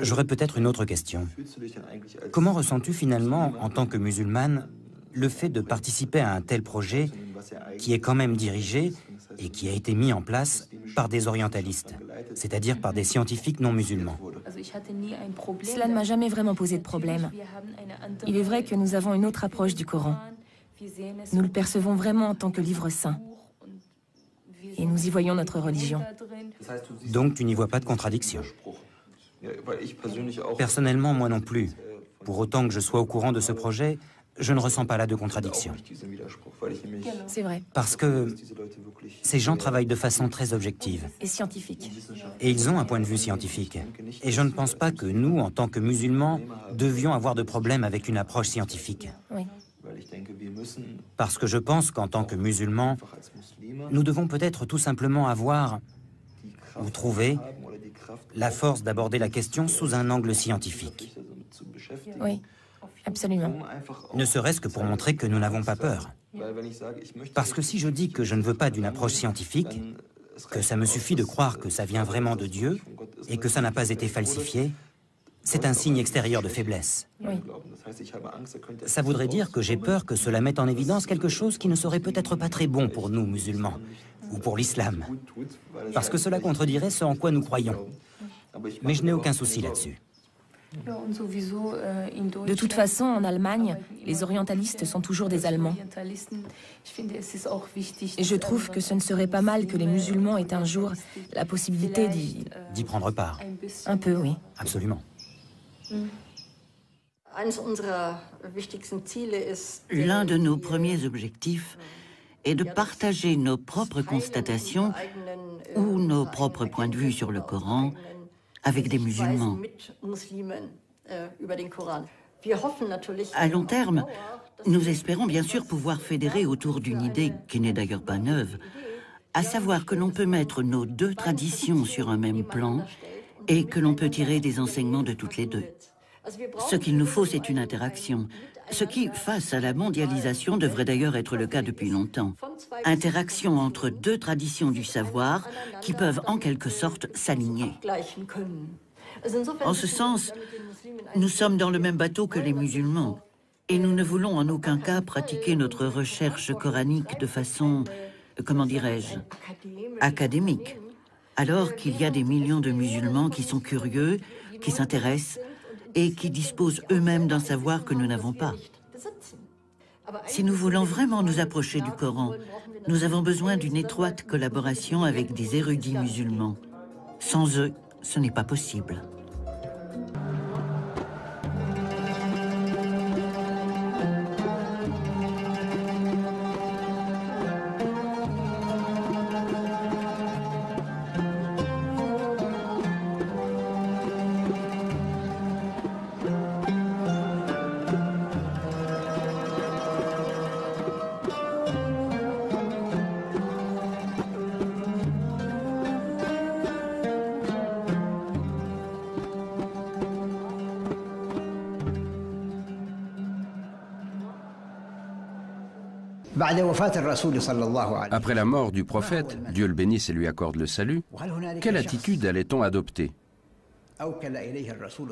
J'aurais peut-être une autre question. Comment ressens-tu finalement, en tant que musulmane, le fait de participer à un tel projet qui est quand même dirigé et qui a été mis en place par des orientalistes, c'est-à-dire par des scientifiques non musulmans? Cela ne m'a jamais vraiment posé de problème. Il est vrai que nous avons une autre approche du Coran. Nous le percevons vraiment en tant que livre saint. Et nous y voyons notre religion. Donc tu n'y vois pas de contradiction? Personnellement, moi non plus. Pour autant que je sois au courant de ce projet, je ne ressens pas là de contradiction. C'est vrai. Parce que ces gens travaillent de façon très objective. Et scientifique. Et ils ont un point de vue scientifique. Et je ne pense pas que nous, en tant que musulmans, devions avoir de problème avec une approche scientifique. Oui. Parce que je pense qu'en tant que musulmans, nous devons peut-être tout simplement avoir, ou trouver, la force d'aborder la question sous un angle scientifique. Oui, absolument. Ne serait-ce que pour montrer que nous n'avons pas peur. Parce que si je dis que je ne veux pas d'une approche scientifique, que ça me suffit de croire que ça vient vraiment de Dieu et que ça n'a pas été falsifié, c'est un signe extérieur de faiblesse. Oui. Ça voudrait dire que j'ai peur que cela mette en évidence quelque chose qui ne serait peut-être pas très bon pour nous, musulmans, ou pour l'islam, parce que cela contredirait ce en quoi nous croyons. Mais je n'ai aucun souci là-dessus. De toute façon, en Allemagne, les orientalistes sont toujours des Allemands. Et je trouve que ce ne serait pas mal que les musulmans aient un jour la possibilité d'y prendre part. Un peu, oui. Absolument. L'un de nos premiers objectifs est de partager nos propres constatations ou nos propres points de vue sur le Coran avec des musulmans. À long terme, nous espérons bien sûr pouvoir fédérer autour d'une idée qui n'est d'ailleurs pas neuve, à savoir que l'on peut mettre nos deux traditions sur un même plan et que l'on peut tirer des enseignements de toutes les deux. Ce qu'il nous faut, c'est une interaction. Ce qui, face à la mondialisation, devrait d'ailleurs être le cas depuis longtemps. Interaction entre deux traditions du savoir qui peuvent en quelque sorte s'aligner. En ce sens, nous sommes dans le même bateau que les musulmans. Et nous ne voulons en aucun cas pratiquer notre recherche coranique de façon, comment dirais-je, académique. Alors qu'il y a des millions de musulmans qui sont curieux, qui s'intéressent et qui disposent eux-mêmes d'un savoir que nous n'avons pas. Si nous voulons vraiment nous approcher du Coran, nous avons besoin d'une étroite collaboration avec des érudits musulmans. Sans eux, ce n'est pas possible. Après la mort du prophète, Dieu le bénisse et lui accorde le salut, quelle attitude allait-on adopter?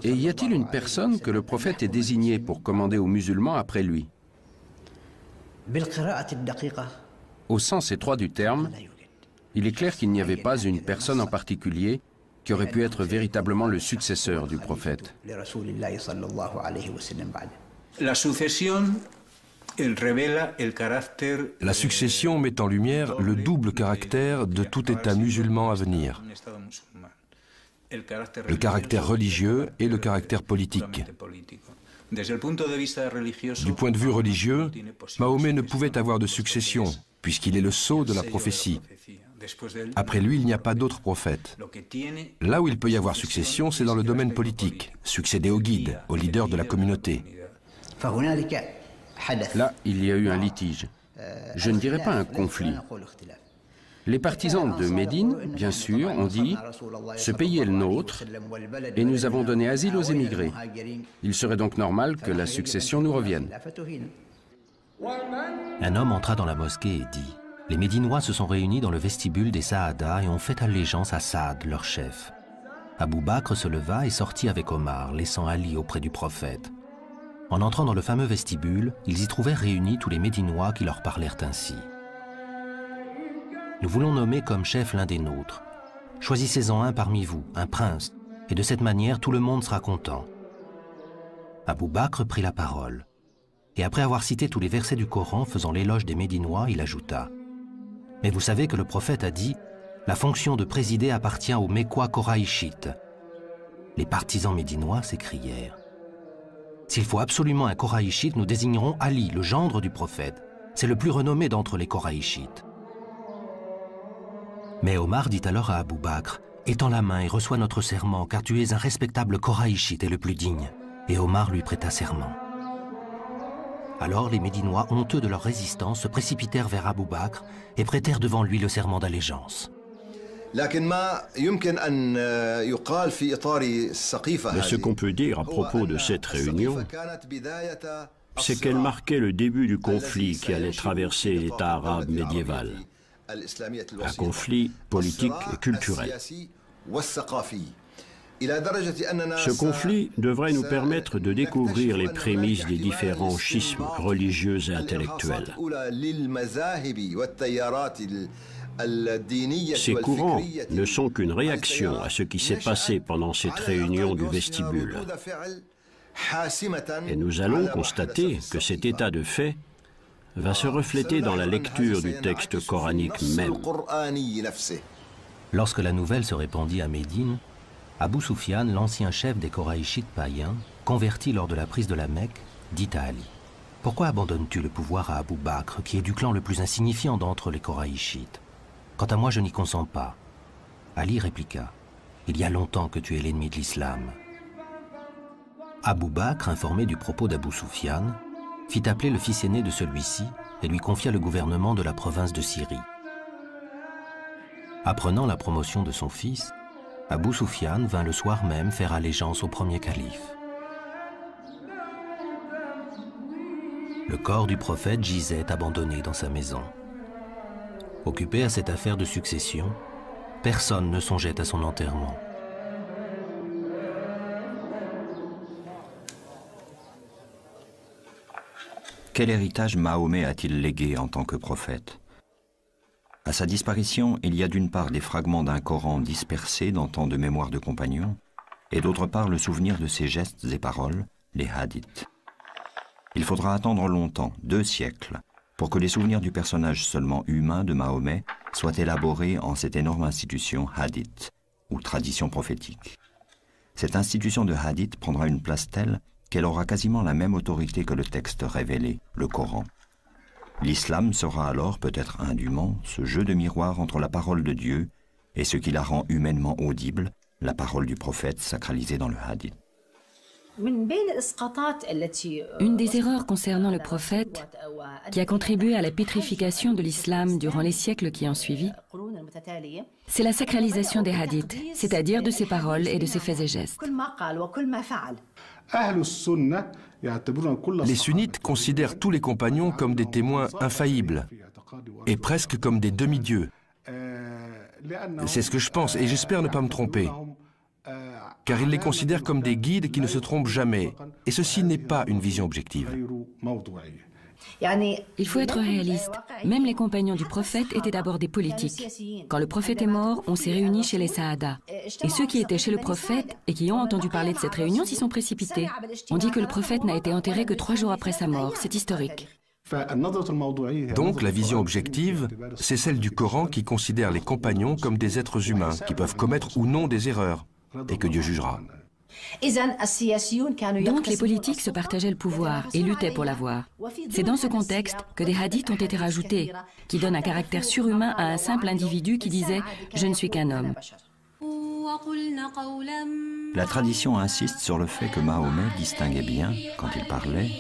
Et y a-t-il une personne que le prophète ait désignée pour commander aux musulmans après lui? Au sens étroit du terme, il est clair qu'il n'y avait pas une personne en particulier qui aurait pu être véritablement le successeur du prophète. La succession met en lumière le double caractère de tout État musulman à venir, le caractère religieux et le caractère politique. Du point de vue religieux, Mahomet ne pouvait avoir de succession, puisqu'il est le sceau de la prophétie. Après lui, il n'y a pas d'autre prophète. Là où il peut y avoir succession, c'est dans le domaine politique, succéder au guide, au leader de la communauté. Là, il y a eu un litige. Je ne dirais pas un conflit. Les partisans de Médine, bien sûr, ont dit « Ce pays est le nôtre et nous avons donné asile aux émigrés. Il serait donc normal que la succession nous revienne. » Un homme entra dans la mosquée et dit « Les Médinois se sont réunis dans le vestibule des Saada et ont fait allégeance à Saad, leur chef. » Abou Bakr se leva et sortit avec Omar, laissant Ali auprès du prophète. En entrant dans le fameux vestibule, ils y trouvèrent réunis tous les Médinois qui leur parlèrent ainsi. « Nous voulons nommer comme chef l'un des nôtres. Choisissez-en un parmi vous, un prince, et de cette manière tout le monde sera content. » Abou Bakr prit la parole. Et après avoir cité tous les versets du Coran faisant l'éloge des Médinois, il ajouta « Mais vous savez que le prophète a dit « La fonction de présider appartient aux Mécois Koraïchites. » Les partisans médinois s'écrièrent « S'il faut absolument un Koraïchite, nous désignerons Ali, le gendre du prophète. C'est le plus renommé d'entre les Koraïchites. » Mais Omar dit alors à Abou Bakr « Étends la main et reçois notre serment, car tu es un respectable Koraïchite et le plus digne. » Et Omar lui prêta serment. Alors les Médinois, honteux de leur résistance, se précipitèrent vers Abou Bakr et prêtèrent devant lui le serment d'allégeance. Mais ce qu'on peut dire à propos de cette réunion, c'est qu'elle marquait le début du conflit qui allait traverser l'État arabe médiéval. Un conflit politique et culturel. Ce conflit devrait nous permettre de découvrir les prémices des différents schismes religieux et intellectuels. Ces courants ne sont qu'une réaction à ce qui s'est passé pendant cette réunion du vestibule. Et nous allons constater que cet état de fait va se refléter dans la lecture du texte coranique même. Lorsque la nouvelle se répandit à Médine, Abou Soufian, l'ancien chef des Koraïchites païens, converti lors de la prise de la Mecque, dit à Ali « Pourquoi abandonnes-tu le pouvoir à Abou Bakr, qui est du clan le plus insignifiant d'entre les Koraïchites? Quant à moi, je n'y consens pas. » Ali répliqua « Il y a longtemps que tu es l'ennemi de l'islam. » Abou Bakr, informé du propos d'Abou Soufian, fit appeler le fils aîné de celui-ci et lui confia le gouvernement de la province de Syrie. Apprenant la promotion de son fils, Abou Soufian vint le soir même faire allégeance au premier calife. Le corps du prophète gisait abandonné dans sa maison. Occupé à cette affaire de succession, personne ne songeait à son enterrement. Quel héritage Mahomet a-t-il légué en tant que prophète? À sa disparition, il y a d'une part des fragments d'un Coran dispersés dans tant de mémoires de compagnons, et d'autre part le souvenir de ses gestes et paroles, les hadiths. Il faudra attendre longtemps, 2 siècles, pour que les souvenirs du personnage seulement humain de Mahomet soient élaborés en cette énorme institution hadith, ou tradition prophétique. Cette institution de hadith prendra une place telle qu'elle aura quasiment la même autorité que le texte révélé, le Coran. L'islam sera alors, peut-être indûment, ce jeu de miroir entre la parole de Dieu et ce qui la rend humainement audible, la parole du prophète sacralisée dans le hadith. Une des erreurs concernant le prophète qui a contribué à la pétrification de l'islam durant les siècles qui ont suivi, c'est la sacralisation des hadiths, c'est-à-dire de ses paroles et de ses faits et gestes. Les sunnites considèrent tous les compagnons comme des témoins infaillibles et presque comme des demi-dieux. C'est ce que je pense et j'espère ne pas me tromper. Car ils les considèrent comme des guides qui ne se trompent jamais. Et ceci n'est pas une vision objective. Il faut être réaliste. Même les compagnons du prophète étaient d'abord des politiques. Quand le prophète est mort, on s'est réunis chez les Saada. Et ceux qui étaient chez le prophète et qui ont entendu parler de cette réunion s'y sont précipités. On dit que le prophète n'a été enterré que 3 jours après sa mort. C'est historique. Donc la vision objective, c'est celle du Coran qui considère les compagnons comme des êtres humains qui peuvent commettre ou non des erreurs et que Dieu jugera. Donc les politiques se partageaient le pouvoir et luttaient pour l'avoir. C'est dans ce contexte que des hadiths ont été rajoutés, qui donnent un caractère surhumain à un simple individu qui disait « je ne suis qu'un homme ». La tradition insiste sur le fait que Mahomet distinguait bien, quand il parlait,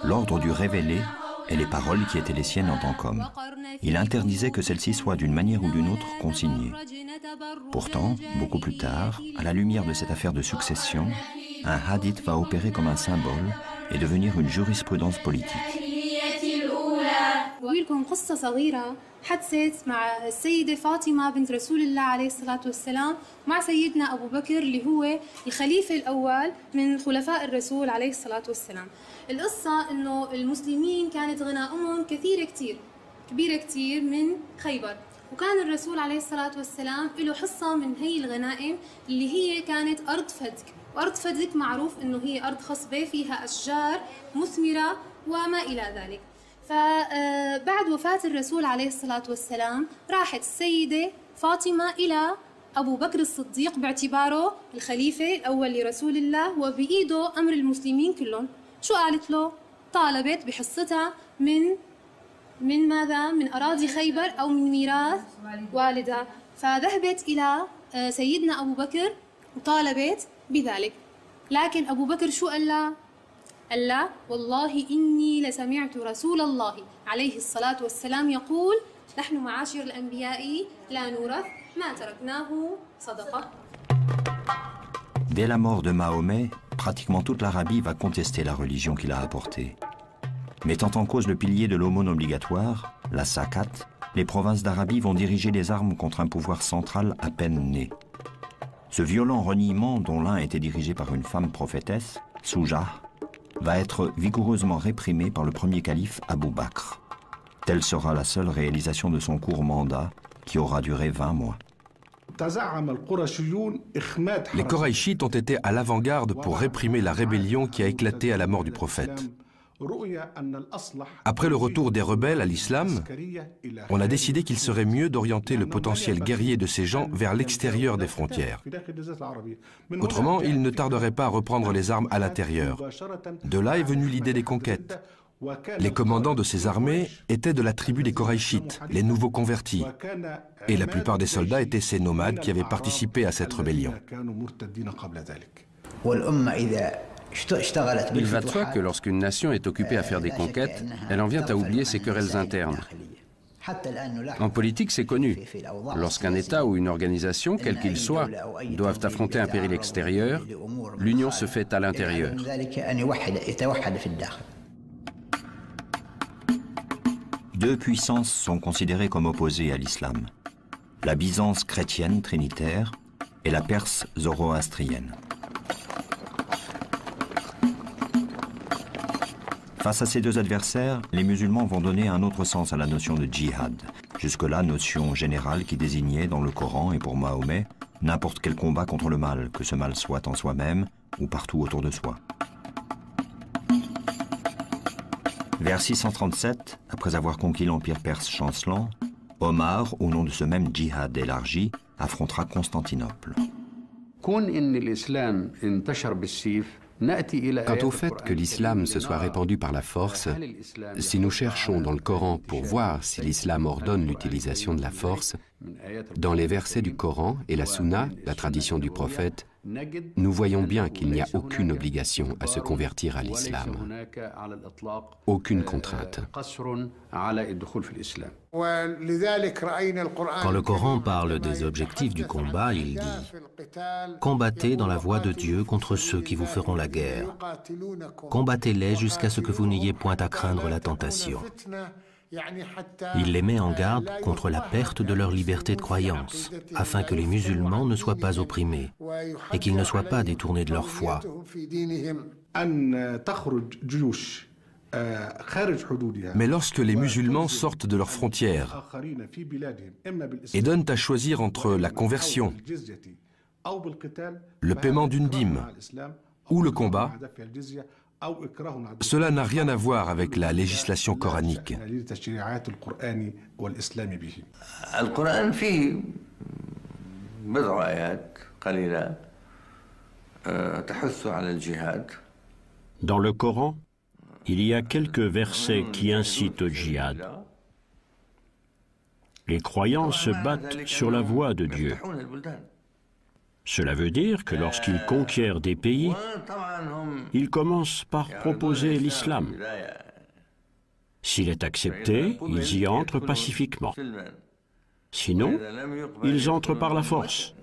l'ordre du révélé et les paroles qui étaient les siennes en tant qu'homme. Il interdisait que celles-ci soient d'une manière ou d'une autre consignées. Pourtant, beaucoup plus tard, à la lumière de cette affaire de succession, un hadith va opérer comme un symbole et devenir une jurisprudence politique. بقولكم قصة صغيرة حدثت مع السيدة فاطمة بنت رسول الله عليه الصلاة والسلام مع سيدنا أبو بكر اللي هو الخليفة الأول من خلفاء الرسول عليه الصلاة والسلام. القصة إنه المسلمين كانت غنائمهم كبيرة كتير من خيبر، وكان الرسول عليه الصلاة والسلام له حصة من هي الغنائم اللي هي كانت أرض فدك، وأرض فدك معروف إنه هي أرض خصبة فيها أشجار مثمرة وما إلى ذلك. فبعد وفاة الرسول عليه الصلاة والسلام راحت السيدة فاطمة إلى أبو بكر الصديق باعتباره الخليفة الأول لرسول الله وبإيده أمر المسلمين كلهم. شو قالت له؟ طالبت بحصتها من ماذا؟ من أراضي خيبر أو من ميراث والدها. فذهبت إلى سيدنا أبو بكر وطالبت بذلك. لكن أبو بكر شو قال لها؟ قال لا والله إني لسمعت رسول الله عليه الصلاة والسلام يقول نحن معاشر الأنبياء لا نورث ما تركناه صدقة. Dès la mort de Mahomet, pratiquement toute l'Arabie va contester la religion qu'il a apportée. Mettant en cause le pilier de l'aumône obligatoire, la zakat, les provinces d'Arabie vont diriger les armes contre un pouvoir central à peine né. Ce violent reniement, dont l'un était dirigé par une femme prophétesse, Soujah, va être vigoureusement réprimé par le premier calife Abou Bakr. Telle sera la seule réalisation de son court mandat, qui aura duré 20 mois. Les Koraïchites ont été à l'avant-garde pour réprimer la rébellion qui a éclaté à la mort du prophète. Après le retour des rebelles à l'islam, on a décidé qu'il serait mieux d'orienter le potentiel guerrier de ces gens vers l'extérieur des frontières. Autrement, ils ne tarderaient pas à reprendre les armes à l'intérieur. De là est venue l'idée des conquêtes. Les commandants de ces armées étaient de la tribu des Koraïchites, les nouveaux convertis. Et la plupart des soldats étaient ces nomades qui avaient participé à cette rébellion. Il va de soi que lorsqu'une nation est occupée à faire des conquêtes, elle en vient à oublier ses querelles internes. En politique, c'est connu. Lorsqu'un État ou une organisation, quel qu'il soit, doivent affronter un péril extérieur, l'union se fait à l'intérieur. Deux puissances sont considérées comme opposées à l'islam. La Byzance chrétienne trinitaire et la Perse zoroastrienne. Face à ces deux adversaires, les musulmans vont donner un autre sens à la notion de djihad. Jusque-là, notion générale qui désignait dans le Coran et pour Mahomet n'importe quel combat contre le mal, que ce mal soit en soi-même ou partout autour de soi. Vers 637, après avoir conquis l'empire perse chancelant, Omar, au nom de ce même djihad élargi, affrontera Constantinople. Quant au fait que l'islam se soit répandu par la force, si nous cherchons dans le Coran pour voir si l'islam ordonne l'utilisation de la force, dans les versets du Coran et la Sunna, la tradition du prophète, nous voyons bien qu'il n'y a aucune obligation à se convertir à l'islam. Aucune contrainte. Quand le Coran parle des objectifs du combat, il dit « Combattez dans la voie de Dieu contre ceux qui vous feront la guerre. Combattez-les jusqu'à ce que vous n'ayez point à craindre la tentation. » Il les met en garde contre la perte de leur liberté de croyance, afin que les musulmans ne soient pas opprimés et qu'ils ne soient pas détournés de leur foi. Mais lorsque les musulmans sortent de leurs frontières et donnent à choisir entre la conversion, le paiement d'une dîme ou le combat, cela n'a rien à voir avec la législation coranique. Dans le Coran, il y a quelques versets qui incitent au djihad. Les croyants se battent sur la voie de Dieu. Cela veut dire que lorsqu'ils conquièrent des pays, ils commencent par proposer l'islam. S'il est accepté, ils y entrent pacifiquement. Sinon, ils entrent par la force.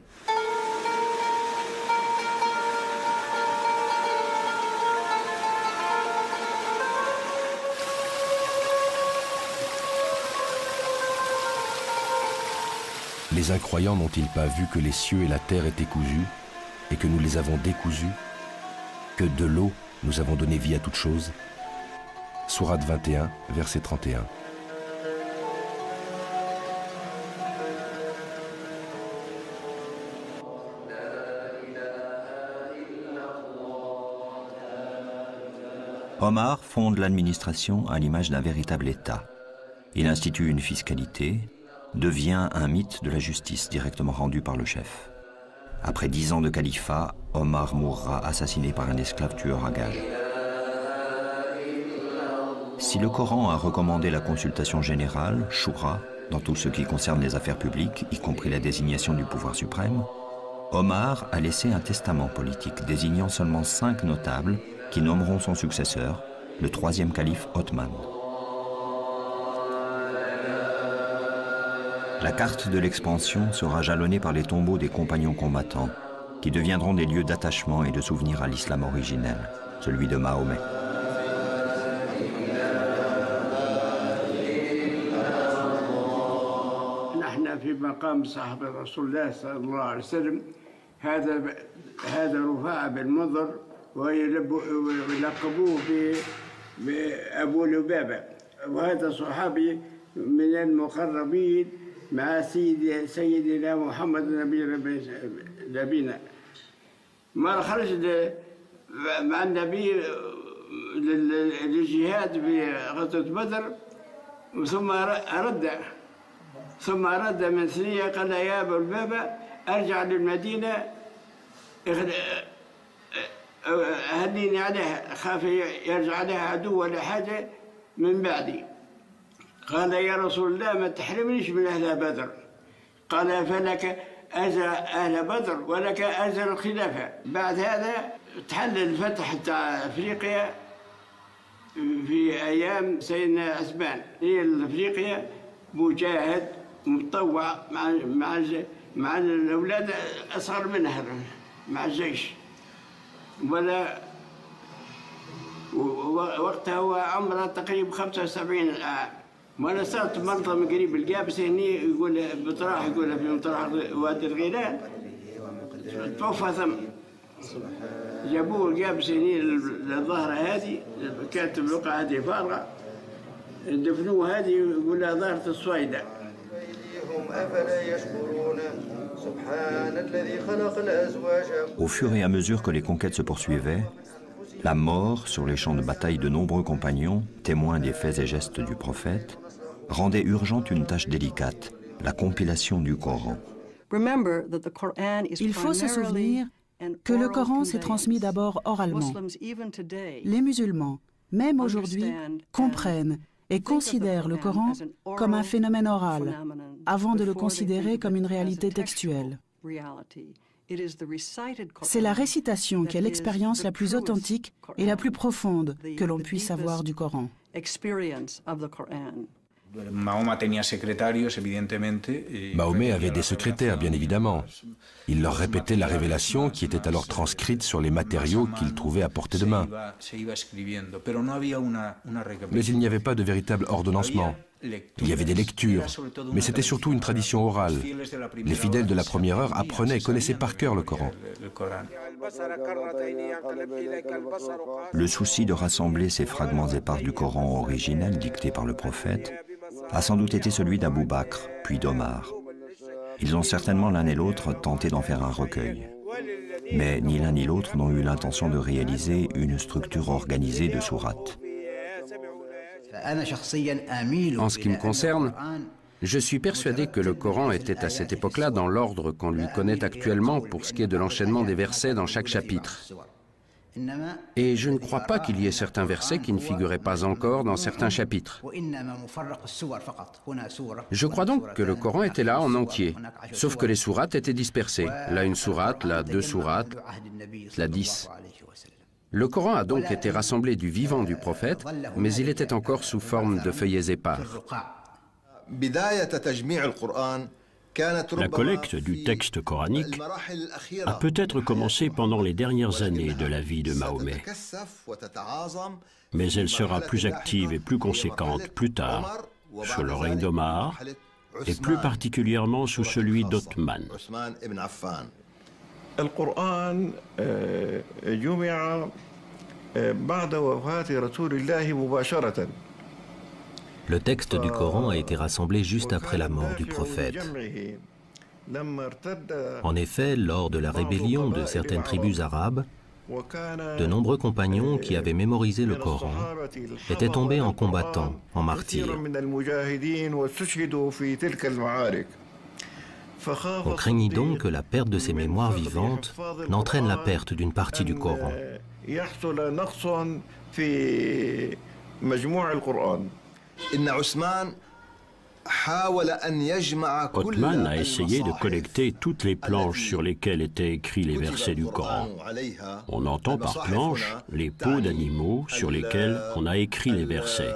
Les incroyants n'ont-ils pas vu que les cieux et la terre étaient cousus et que nous les avons décousus, que de l'eau nous avons donné vie à toute chose? Sourate 21, verset 31. Omar fonde l'administration à l'image d'un véritable État. Il institue une fiscalité, devient un mythe de la justice directement rendu par le chef. Après 10 ans de califat, Omar mourra assassiné par un esclave tueur à gages. Si le Coran a recommandé la consultation générale, Shura, dans tout ce qui concerne les affaires publiques, y compris la désignation du pouvoir suprême, Omar a laissé un testament politique désignant seulement 5 notables qui nommeront son successeur, le 3e calife Othman. La carte de l'expansion sera jalonnée par les tombeaux des compagnons combattants, qui deviendront des lieux d'attachement et de souvenir à l'islam originel, celui de Mahomet. مع سيدنا محمد نبينا ما خرج مع النبي للجهاد في غزوة بدر ثم رد من ثنية قال يا أبا لبابة أرجع للمدينة أهنيني عليها خاف يرجع عليها عدو ولا حاجة من بعدي قال يا رسول الله ما تحرمنيش من أهل بدر قال فلك أجر أهل بدر ولك أجر الخلافة بعد هذا تحل الفتح تاع أفريقيا في أيام سيدنا عثمان هي أفريقيا مجاهد متطوع مع الأولاد أصغر منها مع الجيش ولا وقتها هو عمره تقريبا 75 عام وانا صرت مرضى من قريب القابس هني يقول بطراح يقول في مطرح وادي الغيلان توفى ثم جابوه جاب سنين الظهر هذه كانت البقعة هذه فارغة دفنوه هذه يقول لها ظهرة الصويدة. Au fur et à mesure que les conquêtes se poursuivaient, la mort sur les champs de bataille de nombreux compagnons, témoins des faits et gestes du prophète, rendait urgente une tâche délicate, la compilation du Coran. Il faut se souvenir que le Coran s'est transmis d'abord oralement. Les musulmans, même aujourd'hui, comprennent et considèrent le Coran comme un phénomène oral, avant de le considérer comme une réalité textuelle. C'est la récitation qui est l'expérience la plus authentique et la plus profonde que l'on puisse avoir du Coran. Mahomet avait des secrétaires, bien évidemment. Il leur répétait la révélation qui était alors transcrite sur les matériaux qu'il trouvait à portée de main. Mais il n'y avait pas de véritable ordonnancement. Il y avait des lectures, mais c'était surtout une tradition orale. Les fidèles de la première heure apprenaient et connaissaient par cœur le Coran. Le souci de rassembler ces fragments épars du Coran originel dicté par le prophète a sans doute été celui d'Abou Bakr, puis d'Omar. Ils ont certainement l'un et l'autre tenté d'en faire un recueil. Mais ni l'un ni l'autre n'ont eu l'intention de réaliser une structure organisée de sourates. En ce qui me concerne, je suis persuadé que le Coran était à cette époque-là dans l'ordre qu'on lui connaît actuellement pour ce qui est de l'enchaînement des versets dans chaque chapitre. Et je ne crois pas qu'il y ait certains versets qui ne figuraient pas encore dans certains chapitres. Je crois donc que le Coran était là en entier, sauf que les sourates étaient dispersées. Là une sourate, là 2 sourates, là 10. Le Coran a donc été rassemblé du vivant du prophète, mais il était encore sous forme de feuillets épars. La collecte du texte coranique a peut-être commencé pendant les dernières années de la vie de Mahomet, mais elle sera plus active et plus conséquente plus tard, sous le règne d'Omar, et plus particulièrement sous celui d'Othman. Le texte du Coran a été rassemblé juste après la mort du prophète. En effet, lors de la rébellion de certaines tribus arabes, de nombreux compagnons qui avaient mémorisé le Coran étaient tombés en combattant, en martyrs. On craignit donc que la perte de ces mémoires vivantes n'entraîne la perte d'une partie du Coran. Othman a essayé de collecter toutes les planches sur lesquelles étaient écrits les versets du Coran. On entend par planches les peaux d'animaux sur lesquelles on a écrit les versets.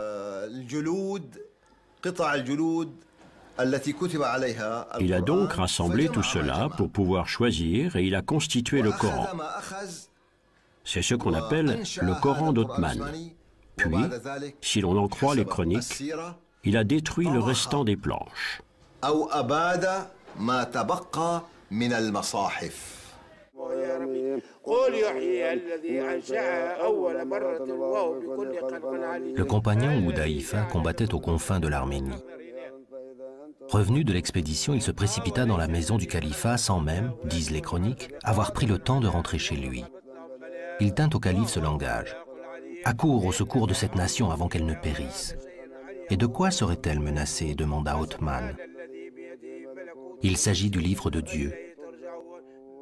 Il a donc rassemblé tout cela pour pouvoir choisir et il a constitué le Coran. C'est ce qu'on appelle le Coran d'Othman. Puis, si l'on en croit les chroniques, il a détruit le restant des planches. Le compagnon Hudayfa combattait aux confins de l'Arménie. Revenu de l'expédition, il se précipita dans la maison du califat sans même, disent les chroniques, avoir pris le temps de rentrer chez lui. Il tint au calife ce langage. « Accours au secours de cette nation avant qu'elle ne périsse. » « Et de quoi serait-elle menacée » demanda Othman. « Il s'agit du livre de Dieu.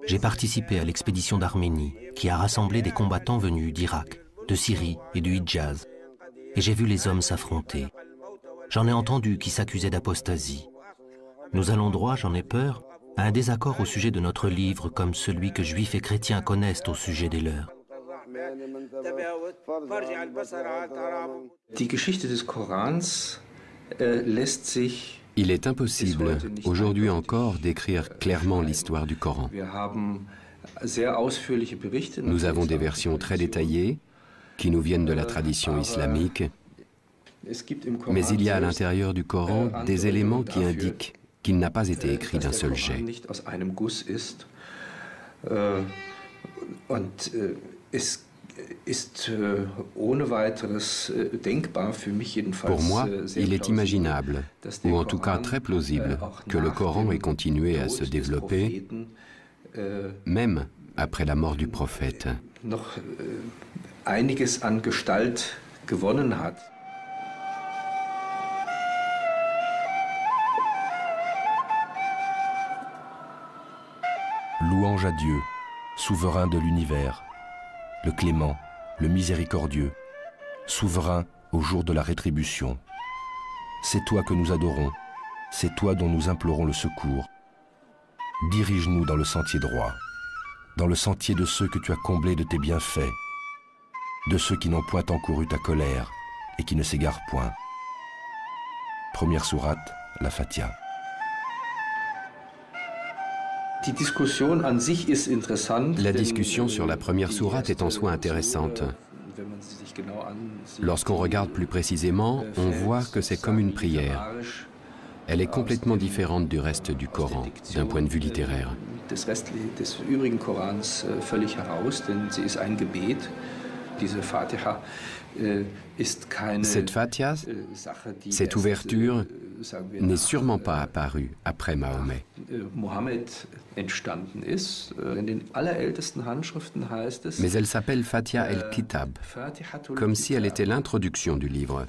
J'ai participé à l'expédition d'Arménie qui a rassemblé des combattants venus d'Irak, de Syrie et du Hidjaz. Et j'ai vu les hommes s'affronter. J'en ai entendu qui s'accusaient d'apostasie. Nous allons droit, j'en ai peur, à un désaccord au sujet de notre livre comme celui que juifs et chrétiens connaissent au sujet des leurs. Il est impossible, aujourd'hui encore, d'écrire clairement l'histoire du Coran. Nous avons des versions très détaillées qui nous viennent de la tradition islamique, mais il y a à l'intérieur du Coran des éléments qui indiquent qu'il n'a pas été écrit d'un seul jet. Pour moi, il est imaginable, ou en tout cas très plausible, que le Coran ait continué à se développer, même après la mort du prophète. Louange à Dieu, souverain de l'univers, le clément, le miséricordieux, souverain au jour de la rétribution. C'est toi que nous adorons, c'est toi dont nous implorons le secours. Dirige-nous dans le sentier droit, dans le sentier de ceux que tu as comblés de tes bienfaits, de ceux qui n'ont point encouru ta colère et qui ne s'égarent point. Première sourate, la Fatiha. La discussion sur la première sourate est en soi intéressante. Lorsqu'on regarde plus précisément, on voit que c'est comme une prière. Elle est complètement différente du reste du Coran, d'un point de vue littéraire. Cette Fatiha, cette ouverture, n'est sûrement pas apparue après Mahomet. Mais elle s'appelle Fatiha el-Kitab, comme si elle était l'introduction du livre.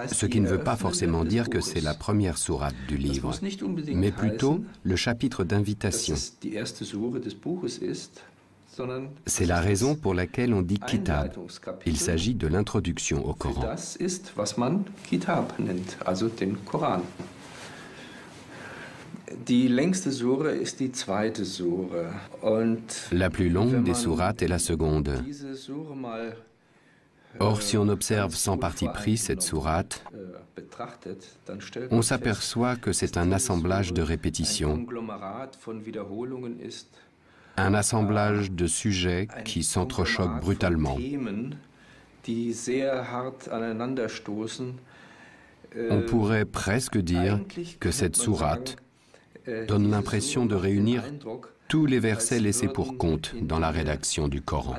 Ce qui ne veut pas forcément dire que c'est la première sourate du livre, mais plutôt le chapitre d'invitation. C'est la raison pour laquelle on dit Kitab. Il s'agit de l'introduction au Coran. La plus longue des sourates est la seconde. Or, si on observe sans parti pris cette sourate, on s'aperçoit que c'est un assemblage de répétitions, un assemblage de sujets qui s'entrechoquent brutalement. On pourrait presque dire que cette sourate donne l'impression de réunir tous les versets laissés pour compte dans la rédaction du Coran.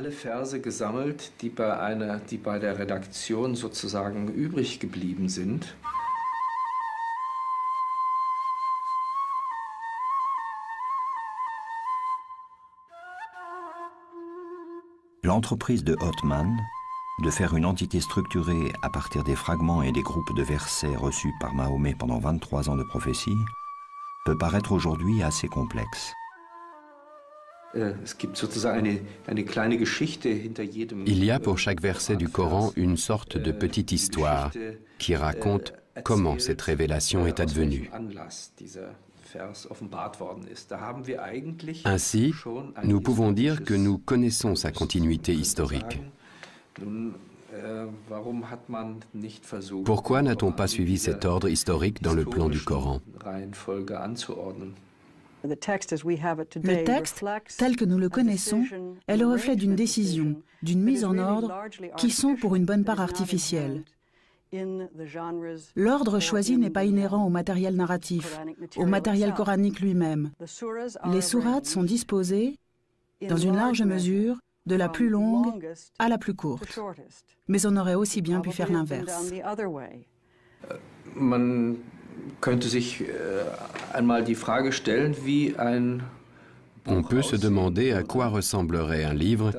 L'entreprise de Othman de faire une entité structurée à partir des fragments et des groupes de versets reçus par Mahomet pendant 23 ans de prophétie peut paraître aujourd'hui assez complexe. Il y a pour chaque verset du Coran une sorte de petite histoire qui raconte comment cette révélation est advenue. Ainsi, nous pouvons dire que nous connaissons sa continuité historique. Pourquoi n'a-t-on pas suivi cet ordre historique dans le plan du Coran ? Le texte, tel que nous le connaissons, est le reflet d'une décision, d'une mise en ordre, qui sont pour une bonne part artificielles. L'ordre choisi n'est pas inhérent au matériel narratif, au matériel coranique lui-même. Les sourates sont disposées, dans une large mesure, de la plus longue à la plus courte. Mais on aurait aussi bien pu faire l'inverse. On peut se demander à quoi ressemblerait un livre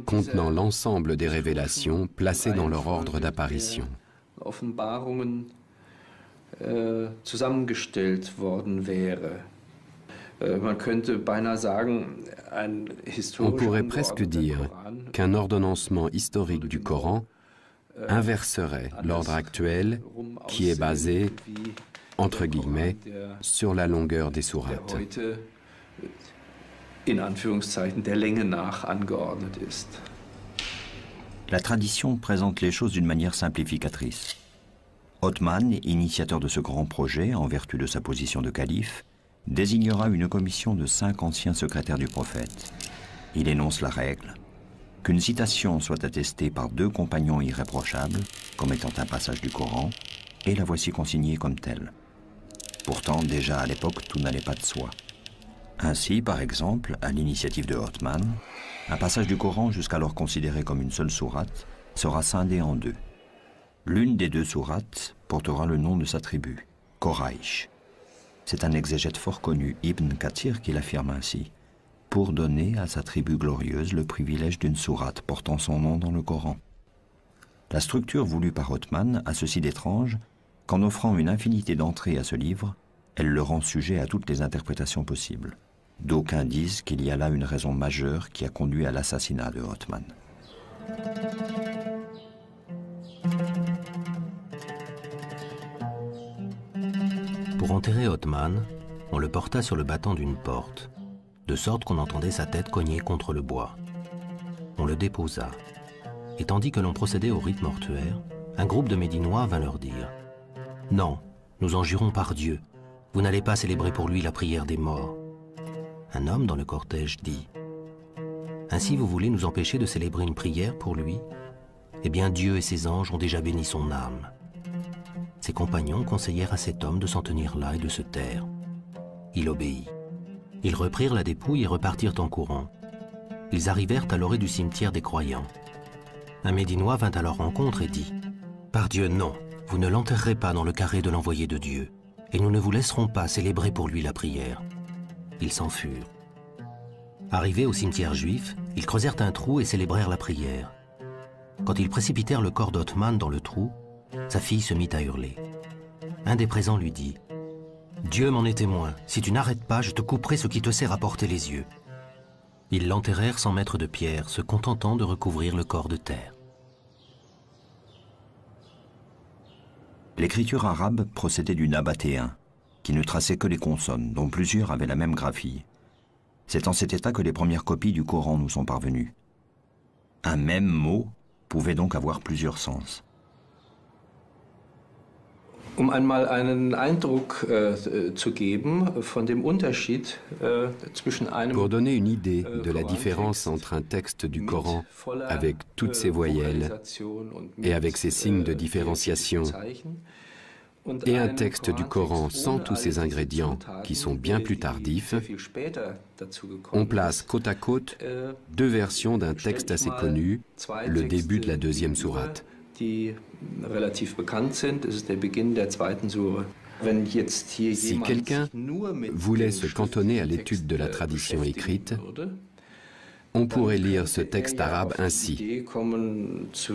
contenant l'ensemble des révélations placées dans leur ordre d'apparition. On pourrait presque dire qu'un ordonnancement historique du Coran inverserait l'ordre actuel qui est basé, entre guillemets, sur la longueur des sourates. La tradition présente les choses d'une manière simplificatrice. Othman, initiateur de ce grand projet, en vertu de sa position de calife, désignera une commission de 5 anciens secrétaires du prophète. Il énonce la règle qu'une citation soit attestée par 2 compagnons irréprochables, comme étant un passage du Coran, et la voici consignée comme telle. Pourtant, déjà à l'époque, tout n'allait pas de soi. Ainsi, par exemple, à l'initiative de Othman, un passage du Coran jusqu'alors considéré comme une seule sourate sera scindé en deux. L'une des deux sourates portera le nom de sa tribu, Quraysh. C'est un exégète fort connu, Ibn Kathir, qui l'affirme ainsi, pour donner à sa tribu glorieuse le privilège d'une sourate portant son nom dans le Coran. La structure voulue par Othman a ceci d'étrange qu'en offrant une infinité d'entrées à ce livre, elle le rend sujet à toutes les interprétations possibles. D'aucuns disent qu'il y a là une raison majeure qui a conduit à l'assassinat de Othman. Pour enterrer Othman, on le porta sur le battant d'une porte, de sorte qu'on entendait sa tête cogner contre le bois. On le déposa. Et tandis que l'on procédait au rite mortuaire, un groupe de Médinois vint leur dire « Non, nous en jurons par Dieu, vous n'allez pas célébrer pour lui la prière des morts. » Un homme dans le cortège dit « Ainsi vous voulez nous empêcher de célébrer une prière pour lui? Eh bien Dieu et ses anges ont déjà béni son âme. » Ses compagnons conseillèrent à cet homme de s'en tenir là et de se taire. Il obéit. Ils reprirent la dépouille et repartirent en courant. Ils arrivèrent à l'orée du cimetière des croyants. Un Médinois vint à leur rencontre et dit « Par Dieu, non, vous ne l'enterrerez pas dans le carré de l'envoyé de Dieu, et nous ne vous laisserons pas célébrer pour lui la prière. » Ils s'en furent. Arrivés au cimetière juif, ils creusèrent un trou et célébrèrent la prière. Quand ils précipitèrent le corps d'Othman dans le trou, sa fille se mit à hurler. Un des présents lui dit « Dieu m'en est témoin, si tu n'arrêtes pas, je te couperai ce qui te sert à porter les yeux. » Ils l'enterrèrent sans mettre de pierre, se contentant de recouvrir le corps de terre. L'écriture arabe procédait du nabatéen, qui ne traçait que les consonnes, dont plusieurs avaient la même graphie. C'est en cet état que les premières copies du Coran nous sont parvenues. Un même mot pouvait donc avoir plusieurs sens. Um einmal einen Eindruck zu geben von dem Unterschied zwischen einem Pour donner une idée de la différence entre un texte du Coran avec toutes ses voyelles et avec ses signes de différenciation et un texte du Coran sans tous ces ingrédients qui sont bien plus tardifs, on place côte à côte deux versions d'un texte assez connu, le début de la deuxième sourate. Die relativ bekannt sind, es ist der Beginn der zweiten Sure. Si quelqu'un voulait se cantonner à l'étude de la tradition écrite, on pourrait lire ce texte arabe ainsi. Ce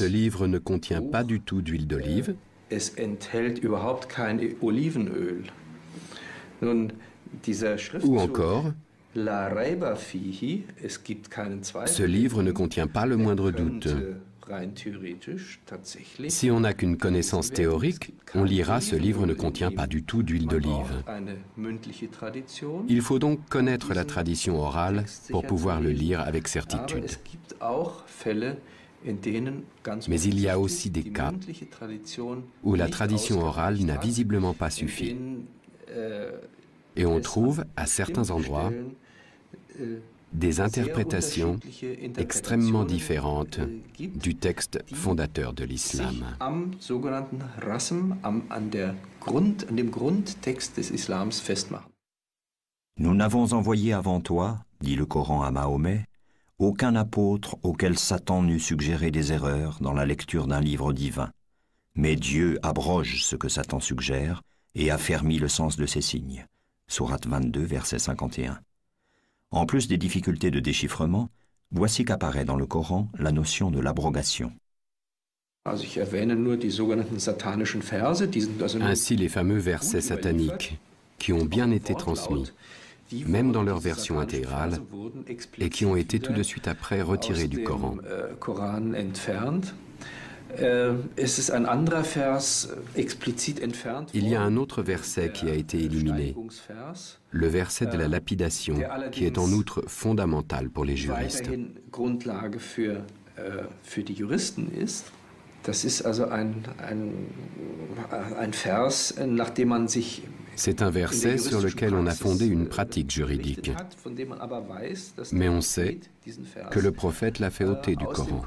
livre ne contient pas du tout d'huile d'olive. Es enthält überhaupt kein Olivenöl. Ou encore, ce livre ne contient pas le moindre doute. Si on n'a qu'une connaissance théorique, on lira ce livre ne contient pas du tout d'huile d'olive. Il faut donc connaître la tradition orale pour pouvoir le lire avec certitude. Mais il y a aussi des cas où la tradition orale n'a visiblement pas suffi. Et on trouve, à certains endroits, des interprétations extrêmement différentes du texte fondateur de l'islam. Nous n'avons envoyé avant toi, dit le Coran à Mahomet, aucun apôtre auquel Satan n'eût suggéré des erreurs dans la lecture d'un livre divin. Mais Dieu abroge ce que Satan suggère et affermit le sens de ses signes. Sourate 22, verset 51. En plus des difficultés de déchiffrement, voici qu'apparaît dans le Coran la notion de l'abrogation. Ainsi les fameux versets sataniques, qui ont bien été transmis, même dans leur version intégrale, et qui ont été tout de suite après retirés du Coran. Il y a un autre verset qui a été éliminé, le verset de la lapidation, qui est en outre fondamental pour les juristes. C'est un verset sur lequel on a fondé une pratique juridique. Mais on sait que le prophète l'a fait ôter du Coran.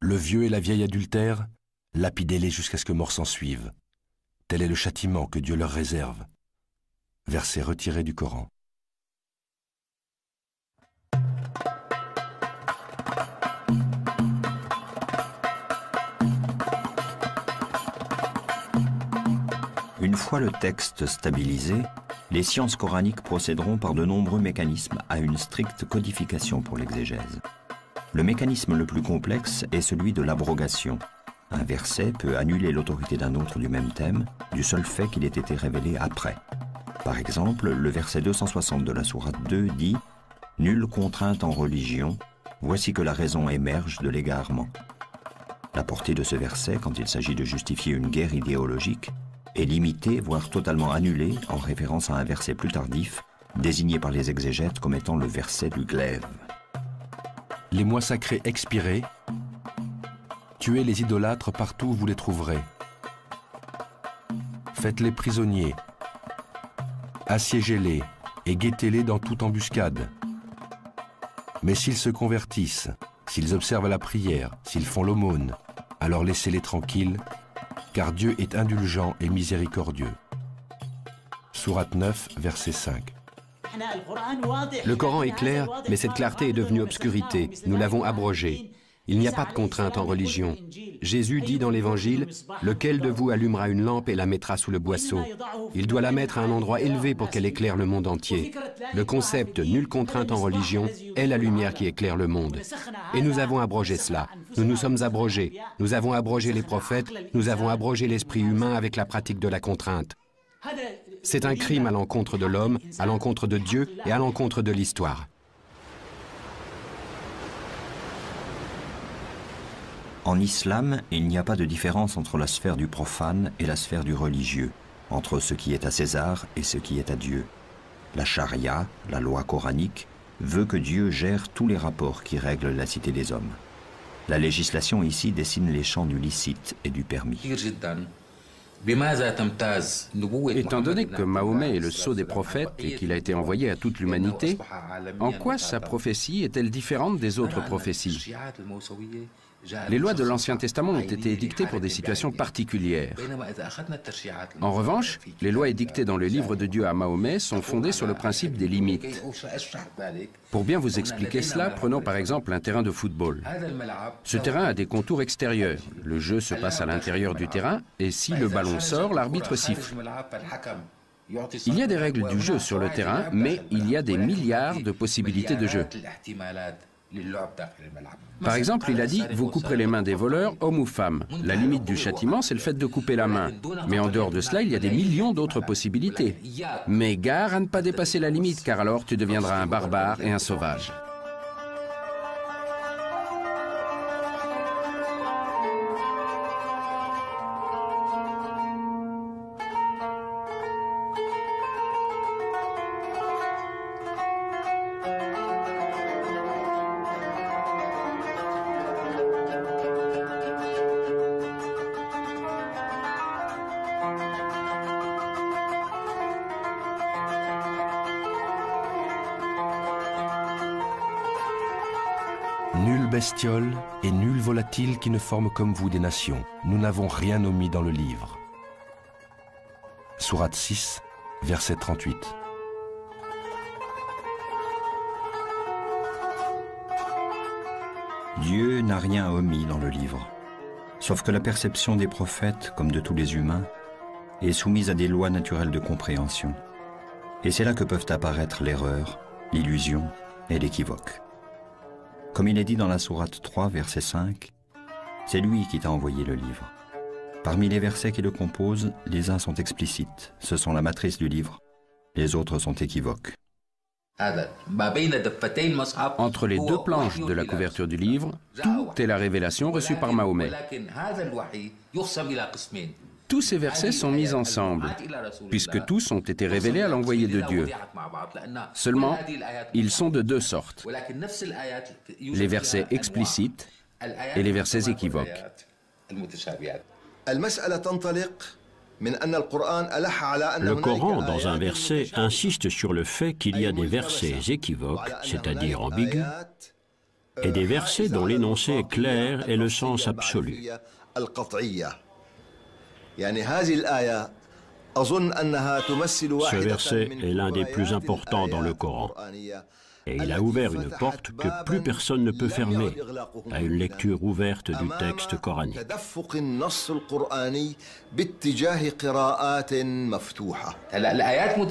Le vieux et la vieille adultère, lapidez-les jusqu'à ce que mort s'en suive. Tel est le châtiment que Dieu leur réserve. Verset retiré du Coran. Une fois le texte stabilisé, les sciences coraniques procéderont par de nombreux mécanismes à une stricte codification pour l'exégèse. Le mécanisme le plus complexe est celui de l'abrogation. Un verset peut annuler l'autorité d'un autre du même thème, du seul fait qu'il ait été révélé après. Par exemple, le verset 260 de la sourate 2 dit « Nulle contrainte en religion, voici que la raison émerge de l'égarement ». La portée de ce verset, quand il s'agit de justifier une guerre idéologique, est limitée, voire totalement annulée, en référence à un verset plus tardif, désigné par les exégètes comme étant le verset du glaive. Les mois sacrés expirés, tuez les idolâtres partout où vous les trouverez. Faites-les prisonniers, assiégez-les et guettez-les dans toute embuscade. Mais s'ils se convertissent, s'ils observent la prière, s'ils font l'aumône, alors laissez-les tranquilles, car Dieu est indulgent et miséricordieux. Sourate 9, verset 5. Le Coran est clair, mais cette clarté est devenue obscurité. Nous l'avons abrogé. Il n'y a pas de contrainte en religion. Jésus dit dans l'Évangile, « Lequel de vous allumera une lampe et la mettra sous le boisseau? Il doit la mettre à un endroit élevé pour qu'elle éclaire le monde entier. » Le concept « nulle contrainte en religion » est la lumière qui éclaire le monde. Et nous avons abrogé cela. Nous nous sommes abrogés. Nous avons abrogé les prophètes. Nous avons abrogé l'esprit humain avec la pratique de la contrainte. C'est un crime à l'encontre de l'homme, à l'encontre de Dieu et à l'encontre de l'histoire. En islam, il n'y a pas de différence entre la sphère du profane et la sphère du religieux, entre ce qui est à César et ce qui est à Dieu. La charia, la loi coranique, veut que Dieu gère tous les rapports qui règlent la cité des hommes. La législation ici dessine les champs du licite et du permis. Étant donné que Mahomet est le sceau des prophètes et qu'il a été envoyé à toute l'humanité, en quoi sa prophétie est-elle différente des autres prophéties? Les lois de l'Ancien Testament ont été édictées pour des situations particulières. En revanche, les lois édictées dans le livre de Dieu à Mahomet sont fondées sur le principe des limites. Pour bien vous expliquer cela, prenons par exemple un terrain de football. Ce terrain a des contours extérieurs. Le jeu se passe à l'intérieur du terrain et si le ballon sort, l'arbitre siffle. Il y a des règles du jeu sur le terrain, mais il y a des milliards de possibilités de jeu. Par exemple, il a dit « Vous couperez les mains des voleurs, hommes ou femmes ». La limite du châtiment, c'est le fait de couper la main. Mais en dehors de cela, il y a des millions d'autres possibilités. Mais gare à ne pas dépasser la limite, car alors tu deviendras un barbare et un sauvage. Nulle bestiole et nul volatile qui ne forme comme vous des nations. Nous n'avons rien omis dans le livre. Sourate 6, verset 38. Dieu n'a rien omis dans le livre, sauf que la perception des prophètes, comme de tous les humains, est soumise à des lois naturelles de compréhension. Et c'est là que peuvent apparaître l'erreur, l'illusion et l'équivoque. Comme il est dit dans la sourate 3, verset 5, « C'est lui qui t'a envoyé le livre. » Parmi les versets qui le composent, les uns sont explicites, ce sont la matrice du livre, les autres sont équivoques. Entre les deux planches de la couverture du livre, tout est la révélation reçue par Mahomet. Tous ces versets sont mis ensemble, puisque tous ont été révélés à l'envoyé de Dieu. Seulement, ils sont de deux sortes, les versets explicites et les versets équivoques. Le Coran, dans un verset, insiste sur le fait qu'il y a des versets équivoques, c'est-à-dire ambigus, et des versets dont l'énoncé est clair et le sens absolu. Ce verset est l'un des plus importants dans le Coran. Et il a ouvert une porte que plus personne ne peut fermer à une lecture ouverte du texte coranique.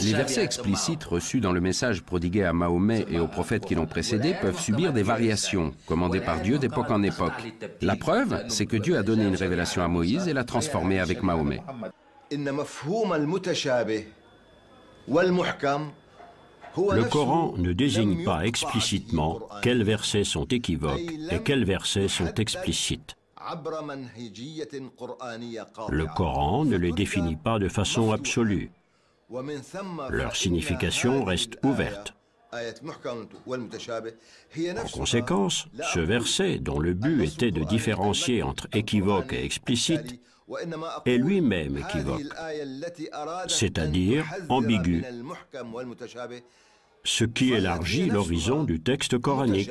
Les versets explicites reçus dans le message prodigué à Mahomet et aux prophètes qui l'ont précédé peuvent subir des variations, commandées par Dieu d'époque en époque. La preuve, c'est que Dieu a donné une révélation à Moïse et l'a transformée avec Mahomet. Le Coran ne désigne pas explicitement quels versets sont équivoques et quels versets sont explicites. Le Coran ne les définit pas de façon absolue. Leur signification reste ouverte. En conséquence, ce verset, dont le but était de différencier entre équivoque et explicite, est lui-même équivoque, c'est-à-dire ambigu, ce qui élargit l'horizon du texte coranique.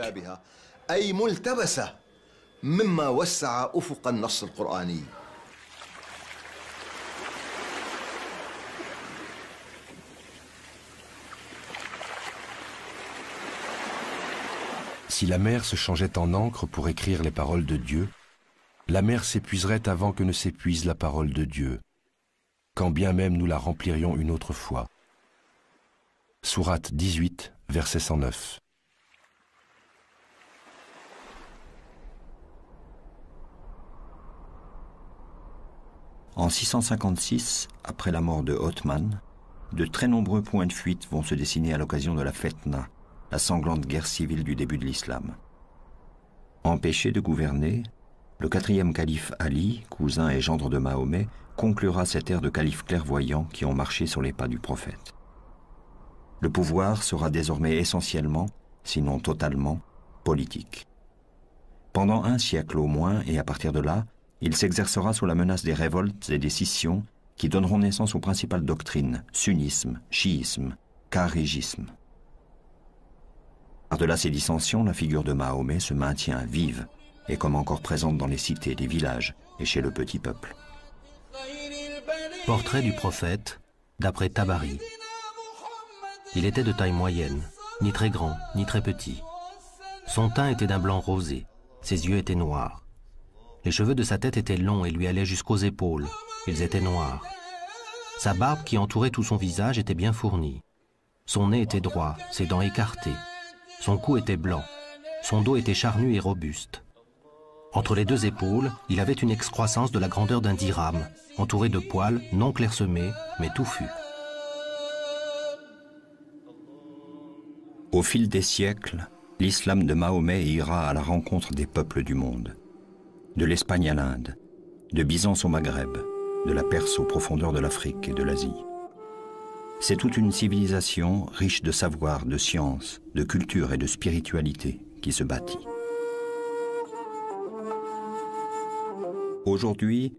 Si la mer se changeait en encre pour écrire les paroles de Dieu, la mer s'épuiserait avant que ne s'épuise la parole de Dieu, quand bien même nous la remplirions une autre fois. Sourate 18, verset 109. En 656, après la mort de Othman, de très nombreux points de fuite vont se dessiner à l'occasion de la Fetna, la sanglante guerre civile du début de l'islam. Empêché de gouverner, le 4e calife Ali, cousin et gendre de Mahomet, conclura cette ère de califes clairvoyants qui ont marché sur les pas du prophète. Le pouvoir sera désormais essentiellement, sinon totalement, politique. Pendant un siècle au moins, et à partir de là, il s'exercera sous la menace des révoltes et des scissions qui donneront naissance aux principales doctrines, sunnisme, chiisme, kharigisme. Par-delà ces dissensions, la figure de Mahomet se maintient vive et comme encore présente dans les cités, les villages et chez le petit peuple. Portrait du prophète, d'après Tabari. Il était de taille moyenne, ni très grand, ni très petit. Son teint était d'un blanc rosé, ses yeux étaient noirs. Les cheveux de sa tête étaient longs et lui allaient jusqu'aux épaules, ils étaient noirs. Sa barbe qui entourait tout son visage était bien fournie. Son nez était droit, ses dents écartées. Son cou était blanc, son dos était charnu et robuste. Entre les deux épaules, il avait une excroissance de la grandeur d'un dirham, entouré de poils non clairsemés, mais touffus. Au fil des siècles, l'islam de Mahomet ira à la rencontre des peuples du monde. De l'Espagne à l'Inde, de Byzance au Maghreb, de la Perse aux profondeurs de l'Afrique et de l'Asie. C'est toute une civilisation riche de savoir, de science, de culture et de spiritualité qui se bâtit. Aujourd'hui,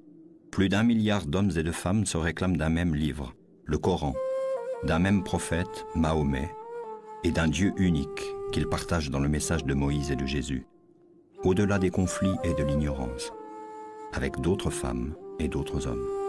plus d'1 milliard d'hommes et de femmes se réclament d'un même livre, le Coran, d'un même prophète, Mahomet, et d'un Dieu unique qu'ils partagent dans le message de Moïse et de Jésus, au-delà des conflits et de l'ignorance, avec d'autres femmes et d'autres hommes.